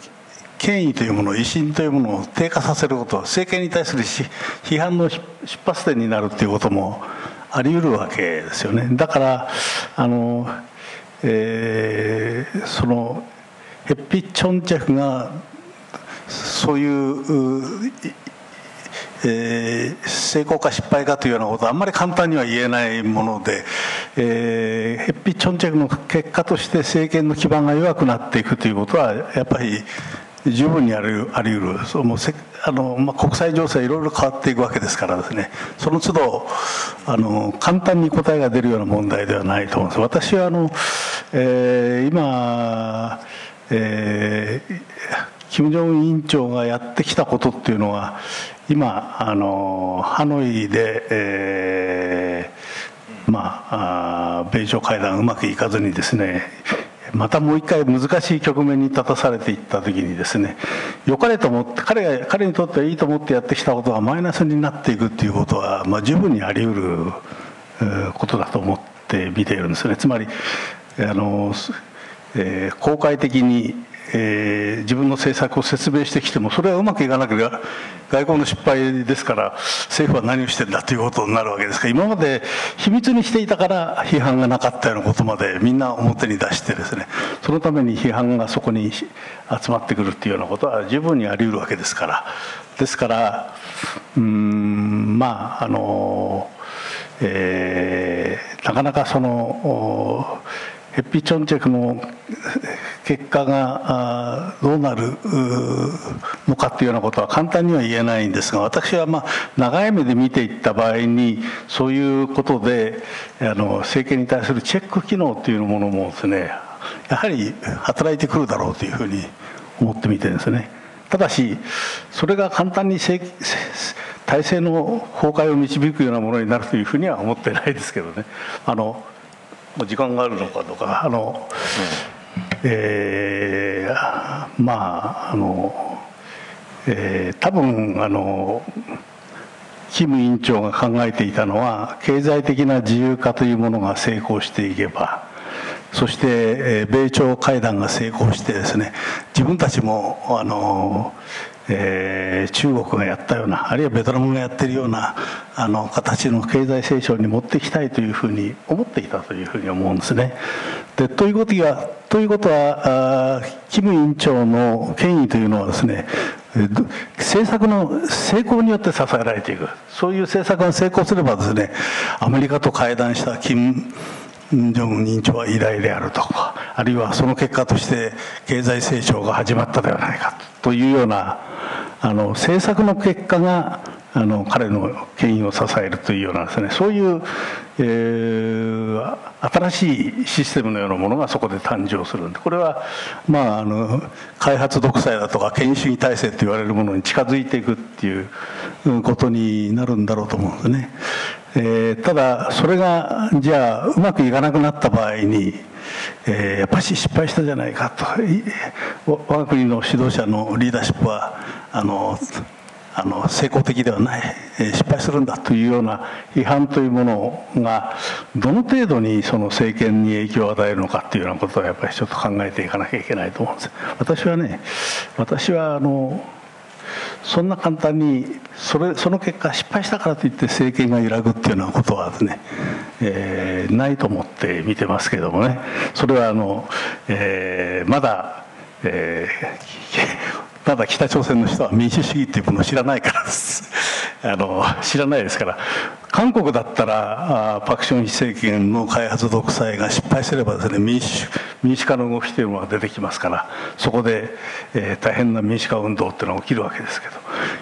Speaker 2: 権威というもの、威信というものを低下させること、政権に対する批判の出発点になるということもあり得るわけですよね。だからそのヘッピ・チョンチェフがそういう成功か失敗かというようなことはあんまり簡単には言えないもので、ヘッピ・チョンチェフの結果として政権の基盤が弱くなっていくということはやっぱり十分にあり得る。国際情勢いろいろ変わっていくわけですからですね、その都度簡単に答えが出るような問題ではないと思うんです。私は今金正恩委員長がやってきたことっていうのは、今ハノイで、米朝会談うまくいかずにですね、またもう一回難しい局面に立たされていった時にですね、良かれと思って彼にとってはいいと思ってやってきたことがマイナスになっていくっていうことは、十分にあり得ることだと思って見ているんですね。つまり公開的に自分の政策を説明してきても、それはうまくいかなければ外交の失敗ですから、政府は何をしてんだということになるわけですから、今まで秘密にしていたから批判がなかったようなことまでみんな表に出してですね、そのために批判がそこに集まってくるっていうようなことは十分にあり得るわけですから、ですからなかなかヘッピ・チョンチェフの結果がどうなるのかというようなことは簡単には言えないんですが、私は長い目で見ていった場合に、そういうことで政権に対するチェック機能というものもですね、やはり働いてくるだろうというふうに思ってみてるんですね。ただしそれが簡単に体制の崩壊を導くようなものになるというふうには思ってないですけどね。時間があるのかどうか、多分キム委員長が考えていたのは、経済的な自由化というものが成功していけば、そして米朝会談が成功してですね、自分たちも中国がやったような、あるいはベトナムがやっているような形の経済成長に持っていきたいというふうに思っていたというふうに思うんですね。でということはキム委員長の権威というのはですね、政策の成功によって支えられていく、そういう政策が成功すればですね、アメリカと会談したキム・ジョンウン委員長は偉大であるとか、あるいはその結果として経済成長が始まったではないかというような政策の結果が彼の権威を支えるというようなですね、そういう、新しいシステムのようなものがそこで誕生するんで、これは、開発独裁だとか権威主義体制と言われるものに近づいていくっていうことになるんだろうと思うんですね。ただそれがじゃあうまくいかなくなった場合に、やっぱり失敗したじゃないかと、我が国の指導者のリーダーシップは成功的ではない、失敗するんだというような批判というものがどの程度にその政権に影響を与えるのかというようなことはやっぱりちょっと考えていかなきゃいけないと思うんです。私はそんな簡単にその結果失敗したからといって政権が揺らぐっていうようなことはですね、ないと思って見てますけれどもね、それはまだ北朝鮮の人は民主主義っていうものを知らないからです。知らないですから、韓国だったらパク・チョンヒ政権の開発独裁が失敗すればですね、民主化の動きというのが出てきますから、そこで、大変な民主化運動っていうのが起きるわけですけど、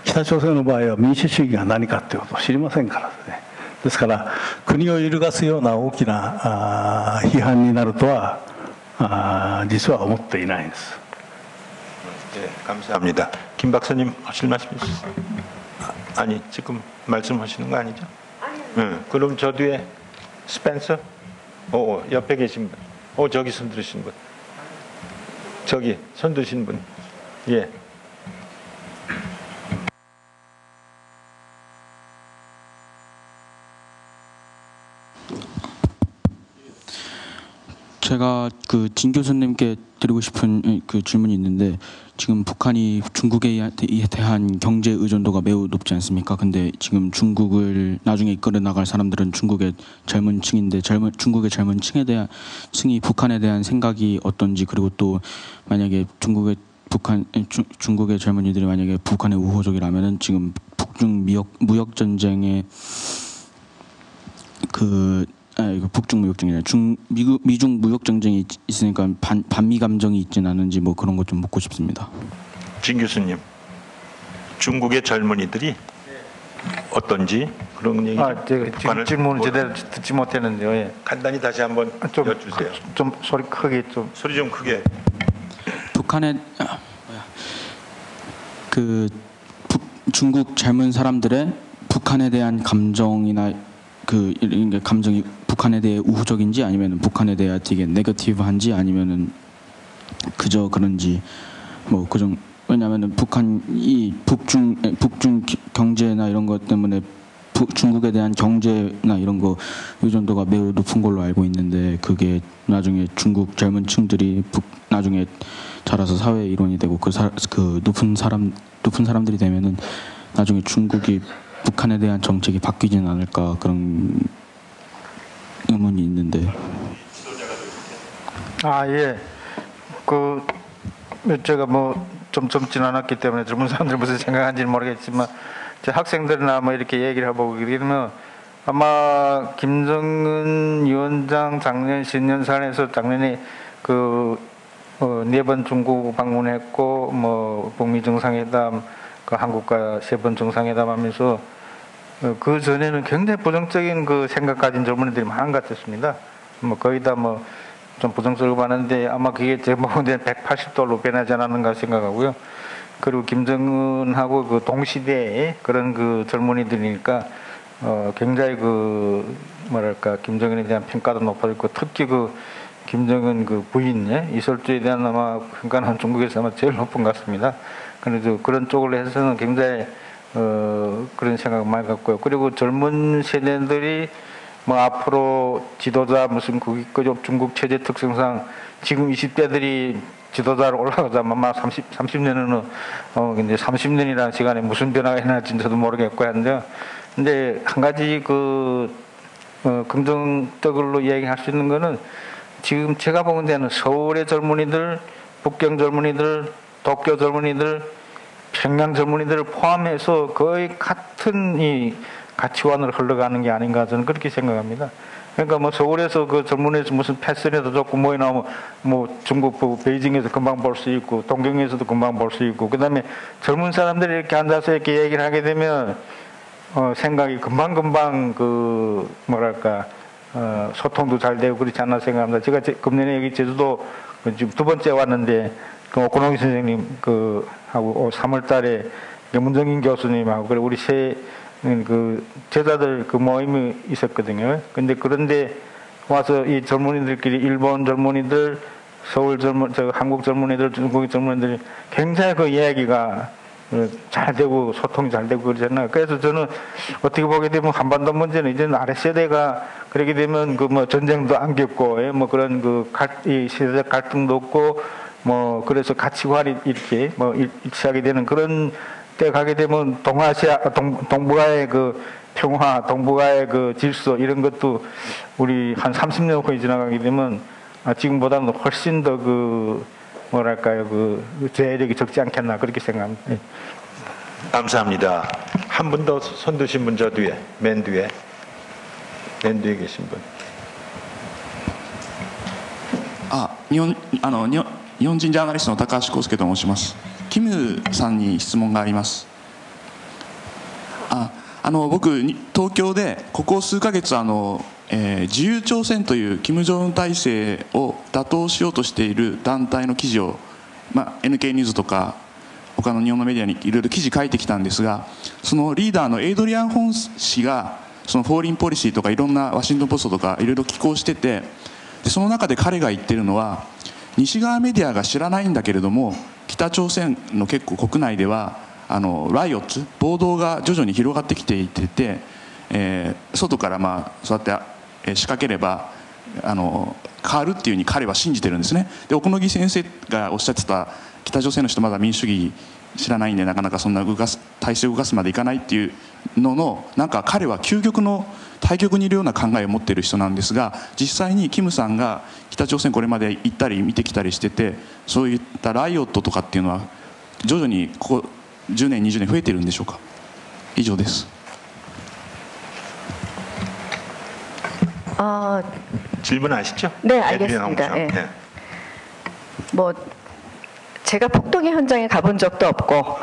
Speaker 2: 北朝鮮の場合は民主主義が何かっていうことを知りませんからですね。ですから国を揺るがすような大きな批判になるとは実は思っていないんです。
Speaker 1: 감사합니다. 김 박사님 하실 말씀 있으세요? 아니 지금 말씀하시는 거 아니죠? 그럼 저 뒤에 스펜서, 옆에 계신 분, 저기 손 들으신 분, 저기 손 드신 분, 예.
Speaker 8: 제가 진 교수님께 드리고 싶은 질문이 있는데, 지금 북한이 중국에 대한 경제 의존도가 매우 높지 않습니까? 근데 지금 중국을 나중에 이끌어 나갈 사람들은 중국의 젊은 층인데, 중국의 젊은 층이 북한에 대한 생각이 어떤지, 그리고 또 만약에 중국의 젊은이들이 만약에 북한의 우호적이라면은 지금 북중 무역 전쟁에 북중 무역 전쟁이나 미중 무역 전쟁이 있으니까 반미 감정이 있진 않은지 뭐 그런 것 좀 묻고 싶습니다.
Speaker 1: 진 교수님, 중국의 젊은이들이 어떤지 그런 얘기
Speaker 3: 제가 질문 제대로 듣지 못했는데요. 예.
Speaker 1: 간단히 다시 한번 여쭈세요.
Speaker 3: 좀 소리 크게 좀.
Speaker 1: 소리 좀 크게.
Speaker 8: 북한의 중국 젊은 사람들의 북한에 대한 감정이나 감정이 북한에 대해 우호적인지, 아니면 북한에 대해 되게 네거티브한지, 아니면은 그저 그런지 뭐 그정. 왜냐하면은 북한이 북중 경제나 이런 것 때문에 중국에 대한 경제나 이런 거 의존도가 매우 높은 걸로 알고 있는데, 그게 나중에 중국 젊은 층들이 나중에 자라서 사회 일원이 되고 높은 사람들이 되면은 나중에 중국이 북한에 대한 정책이 바뀌지는 않을까, 그런 의문이 있는데.
Speaker 3: 예. 제가 좀 젊진 않았기 때문에 젊은 사람들이 무슨 생각하는지는 모르겠지만, 제 학생들이나 이렇게 얘기를 해보고 그러면 아마 김정은 위원장 작년 신년사에서 작년에 4번 중국 방문했고, 북미 정상회담, 한국과 3번 정상회담 하면서 그 전에는 굉장히 부정적인 생각 가진 젊은이들이 많은 것 같았습니다. 거의 다 좀 부정적으로 봤는데, 아마 그게 제 보기엔 180도로 변하지 않았는가 생각하고요. 그리고 김정은하고 동시대의 그런 젊은이들이니까 굉장히 김정은에 대한 평가도 높아졌고, 특히 김정은 부인 이설주에 대한 아마 평가는 중국에서 아마 제일 높은 것 같습니다. 그래서 그런 쪽으로 해서는 굉장히 그런 생각을 많이 갖고요. 그리고 젊은 세대들이 뭐 앞으로 지도자 무슨 국익거족 중국 체제 특성상 지금 20대들이 지도자로 올라가자면 아마 30년은 이제 30년이라는 시간에 무슨 변화가 일어날지는 저도 모르겠고 한데, 근데 한 가지 긍정적으로 이야기할 수 있는 거는 지금 제가 보는 데는 서울의 젊은이들, 북경 젊은이들, 도쿄 젊은이들, 평양 젊은이들을 포함해서 거의 같은 이 가치관으로 흘러가는 게 아닌가 저는 그렇게 생각합니다. 그러니까 뭐 서울에서 그 젊은이에서 무슨 패션에도 좋고 뭐에 나오면 뭐 중국 베이징에서 금방 볼 수 있고 동경에서도 금방 볼 수 있고, 그다음에 젊은 사람들이 이렇게 앉아서 이렇게 얘기를 하게 되면 생각이 금방 뭐랄까 소통도 잘 되고 그렇지 않나 생각합니다. 제가 금년에 여기 제주도 지금 2번째 왔는데 오코노미 선생님 하고 3월달에 문정인 교수님하고 그리고 우리 제자들 모임이 있었거든요. 그런데 와서 이 젊은이들끼리 일본 젊은이들, 서울 한국 젊은이들, 중국 젊은이들이 굉장히 그 이야기가 잘 되고 소통이 잘 되고 그러잖아요. 그래서 저는 어떻게 보게 되면 한반도 문제는 이제는 아랫세대가 그러게 되면 전쟁도 안 겪고 그런 이 세대적 갈등도 없고 그래서 가치관이 이렇게 일치하게 되는 그런 때 가게 되면 동아시아, 동북아의 평화, 동북아의 질서 이런 것도 우리 한 30년 후에 지나가게 되면 지금보다는 훨씬 더 뭐랄까요, 제약이 적지 않겠나 그렇게 생각합니다. 네.
Speaker 1: 감사합니다. 한 분 더 손 드신 분 저 뒤에, 맨 뒤에 계신 분.
Speaker 9: 日本人ジャーナリストの高橋康介と申します。キムさんに質問があります。僕東京でここ数ヶ月自由朝鮮という金正恩体制を打倒しようとしている団体の記事を、NK ニュースとか他の日本のメディアにいろいろ記事書いてきたんですが、そのリーダーのエイドリアン・ホン氏がそのフォーリンポリシーとかいろんなワシントンポストとかいろいろ寄稿してて、でその中で彼が言ってるのは、西側メディアが知らないんだけれども北朝鮮の結構国内ではライオッツ暴動が徐々に広がってきていて、外からそうやって仕掛ければ変わるっていうふうに彼は信じてるんですね。で奥野木先生がおっしゃってた北朝鮮の人まだ民主主義知らないんでなかなかそんな体制を動かすまでいかないっていうののなんか彼は究極の対極にいるような考えを持っている人なんですが、実際にキムさんが北朝鮮これまで行ったり見てきたりしてて、そういったライオットとかっていうのは徐々にここ10年20年増えているんでしょうか。以上です。
Speaker 1: 질문하시죠?
Speaker 4: 네, 알겠습니다. 네. 제가 폭동의 현장에 가본 적도 없고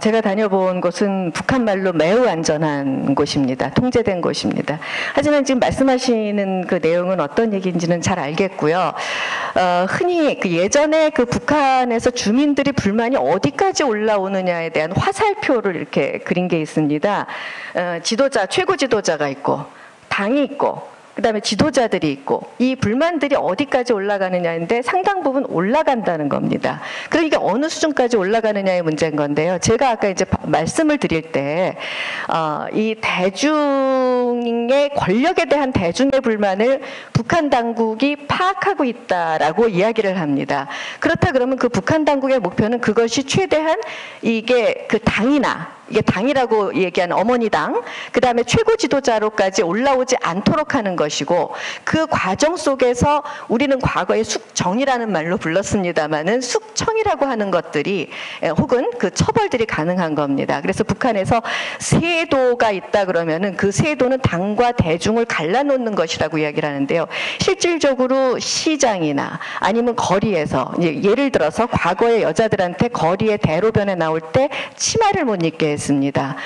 Speaker 4: 제가 다녀본 곳은 북한 말로 매우 안전한 곳입니다. 통제된 곳입니다. 하지만 지금 말씀하시는 그 내용은 어떤 얘기인지는 잘 알겠고요. 흔히 예전에 북한에서 주민들이 불만이 어디까지 올라오느냐에 대한 화살표를 이렇게 그린 게 있습니다. 최고 지도자가 있고 당이 있고 그다음에 지도자들이 있고 이 불만들이 어디까지 올라가느냐인데 상당 부분 올라간다는 겁니다. 그러니까 어느 수준까지 올라가느냐의 문제인 건데요. 제가 아까 이제 말씀을 드릴 때 이 대중의 권력에 대한 대중의 불만을 북한 당국이 파악하고 있다라고 이야기를 합니다. 그렇다 그러면 그 북한 당국의 목표는 그것이 최대한 이게 이게 당이라고 얘기하는 어머니 당, 그 다음에 최고 지도자로까지 올라오지 않도록 하는 것이고, 그 과정 속에서 우리는 과거에 숙정이라는 말로 불렀습니다마는 숙청이라고 하는 것들이 혹은 그 처벌들이 가능한 겁니다. 그래서 북한에서 세도가 있다 그러면은 그 세도는 당과 대중을 갈라놓는 것이라고 이야기를 하는데요. 실질적으로 시장이나 아니면 거리에서 예를 들어서 과거에 여자들한테 거리에 대로변에 나올 때 치마를 못 입게 했습니다.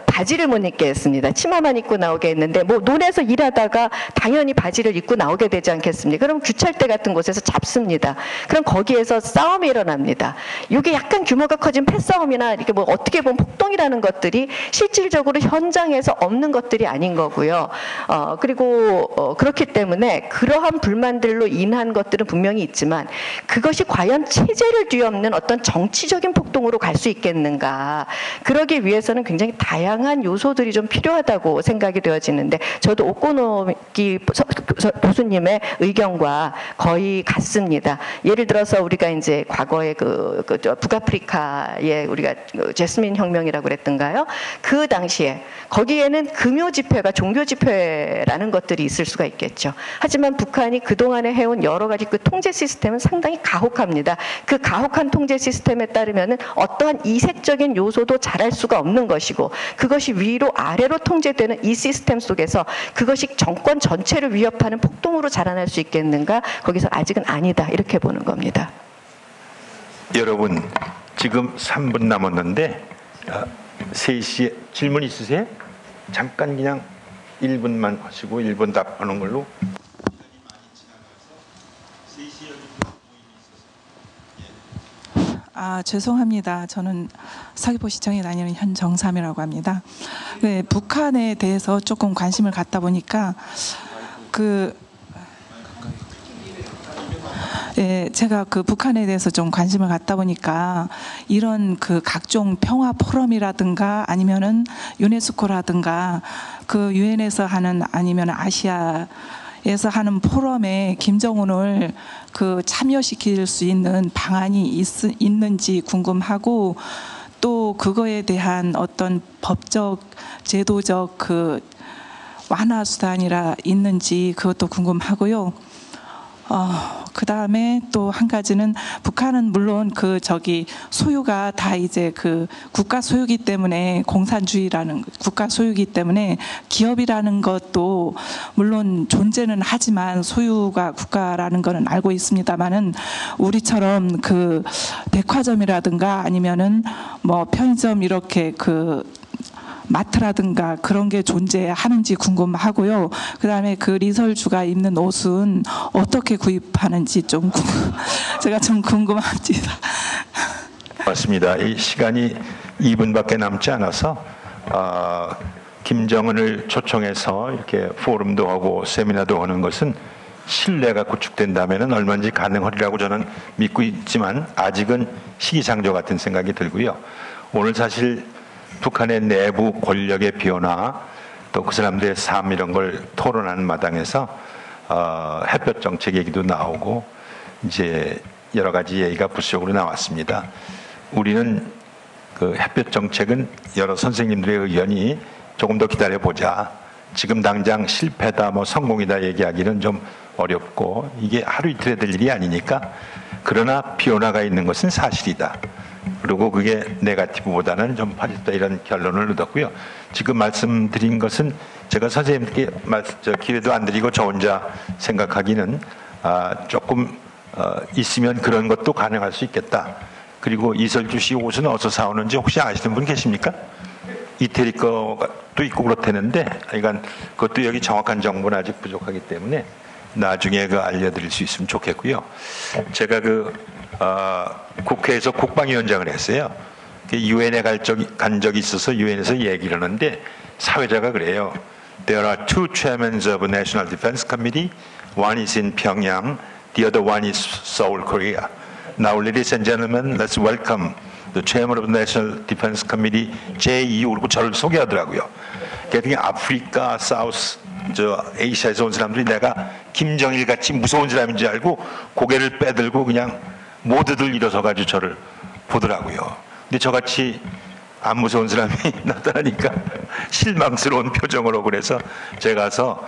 Speaker 4: 바지를 못 입게 했습니다. 치마만 입고 나오게 했는데 논에서 일하다가 당연히 바지를 입고 나오게 되지 않겠습니까? 그럼 규찰대 같은 곳에서 잡습니다. 그럼 거기에서 싸움이 일어납니다. 이게 약간 규모가 커진 패싸움이나 이렇게 어떻게 보면 폭동이라는 것들이 실질적으로 현장에서 없는 것들이 아닌 거고요. 그리고 그렇기 때문에 그러한 불만들로 인한 것들은 분명히 있지만 그것이 과연 체제를 뒤엎는 어떤 정치적인 폭동으로 갈 수 있겠는가? 그러기 위해서는 굉장히 다양한 요소들이 좀 필요하다고 생각이 되어지는데 저도 오코노미 교수님의 의견과 거의 같습니다. 예를 들어서 우리가 이제 과거에 북아프리카에 우리가 제스민 혁명이라고 그랬던가요? 그 당시에 거기에는 금요 집회가 종교 집회라는 것들이 있을 수가 있겠죠. 하지만 북한이 그동안에 해온 여러 가지 그 통제 시스템은 상당히 가혹합니다. 그 가혹한 통제 시스템에 따르면은 어떠한 이색적인 요소도 잘할 수가 없는 것이고 그것이 위로 아래로 통제되는 이 시스템 속에서 그것이 정권 전체를 위협하는 폭동으로 자라날 수 있겠는가? 거기서 아직은 아니다. 이렇게 보는 겁니다.
Speaker 1: 여러분 지금 3분 남았는데 3시에 질문 있으세요? 잠깐 그냥 1분만 하시고 1분 답하는 걸로.
Speaker 10: 죄송합니다. 저는 서귀포시청에 다니는 현정삼이라고 합니다. 네, 북한에 대해서 조금 관심을 갖다 보니까 제가 그 북한에 대해서 좀 관심을 갖다 보니까 이런 그 각종 평화 포럼이라든가 아니면은 유네스코라든가 그 유엔에서 하는 아니면 아시아에서 하는 포럼에 김정은을 그 참여시킬 수 있는 방안이 있는지 궁금하고 또 그거에 대한 어떤 법적 제도적 그 완화 수단이라 있는지 그것도 궁금하고요. 그 다음에 또 한 가지는 북한은 물론 소유가 다 이제 그 국가 소유기 때문에 공산주의라는 국가 소유기 때문에 기업이라는 것도 물론 존재는 하지만 소유가 국가라는 거는 알고 있습니다만은 우리처럼 그 백화점이라든가 아니면은 뭐 편의점 이렇게 마트라든가 그런 게 존재하는지 궁금하고요. 그다음에 그 리설주가 입는 옷은 어떻게 구입하는지 제가 좀 궁금합니다.
Speaker 1: 맞습니다. 이 시간이 2분밖에 남지 않아서 김정은을 초청해서 이렇게 포럼도 하고 세미나도 하는 것은 신뢰가 구축된다면 얼마든지 가능하리라고 저는 믿고 있지만 아직은 시기상조 같은 생각이 들고요. 오늘 사실 북한의 내부 권력의 변화 또 그 사람들의 삶 이런 걸 토론하는 마당에서 햇볕 정책 얘기도 나오고 이제 여러 가지 얘기가 부수적으로 나왔습니다. 우리는 그 햇볕 정책은 여러 선생님들의 의견이 조금 더 기다려보자. 지금 당장 실패다 뭐 성공이다 얘기하기는 좀 어렵고 이게 하루 이틀에 될 일이 아니니까 그러나 변화가 있는 것은 사실이다. 그리고 그게 네거티브보다는 좀 파지다 이런 결론을 얻었고요. 지금 말씀드린 것은 제가 선생님께 기회도 안 드리고 저 혼자 생각하기는 조금 있으면 그런 것도 가능할 수 있겠다. 그리고 이설주 씨 옷은 어디서 사오는지 혹시 아시는 분 계십니까? 이태리 것도 있고 그렇다는데 그러니까 그것도 여기 정확한 정보는 아직 부족하기 때문에 나중에 알려드릴 수 있으면 좋겠고요. 제가 국회에서 국방위원장을 했어요. 유엔에 간 적이 있어서 유엔에서 얘기를 하는데 사회자가 그래요. There are two chairmen of the National Defense Committee. One is in Pyongyang. The other one is Seoul, Korea. Now, ladies and gentlemen, let's welcome the chairman of the National Defense Committee, 제2 그리고 저를 소개하더라고요. 그러니까 아프리카, 사우스, 아시아에서 온 사람들이 내가 김정일 같이 무서운 사람인지 알고 고개를 빼들고 그냥 모두들 일어서가지고 저를 보더라고요. 근데 저같이 안 무서운 사람이 나타나니까 실망스러운 표정으로 그래서 제가 가서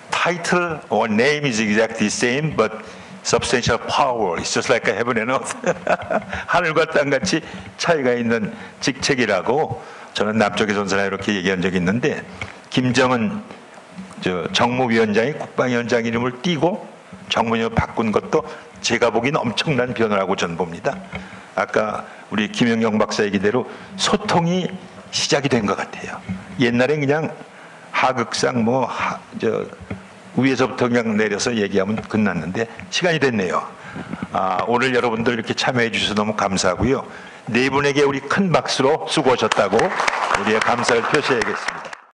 Speaker 1: title or name is exactly the same but substantial power is just like heaven and earth. 하늘과 땅같이 차이가 있는 직책이라고 저는 남쪽에서 온 사람이 이렇게 얘기한 적이 있는데 김정은 정무위원장이 국방위원장 이름을 띄고 정무위원을 바꾼 것도 제가 보기에는 엄청난 변화라고 저는 봅니다. 아까 우리 김영경 박사 얘기대로 소통이 시작이 된 것 같아요. 옛날엔 그냥 하극상 위에서부터 그냥 내려서 얘기하면 끝났는데 시간이 됐네요. 오늘 여러분들 이렇게 참여해 주셔서 너무 감사하고요. 네 분에게 우리 큰 박수로 수고하셨다고 우리의 감사를 표시해야겠습니다.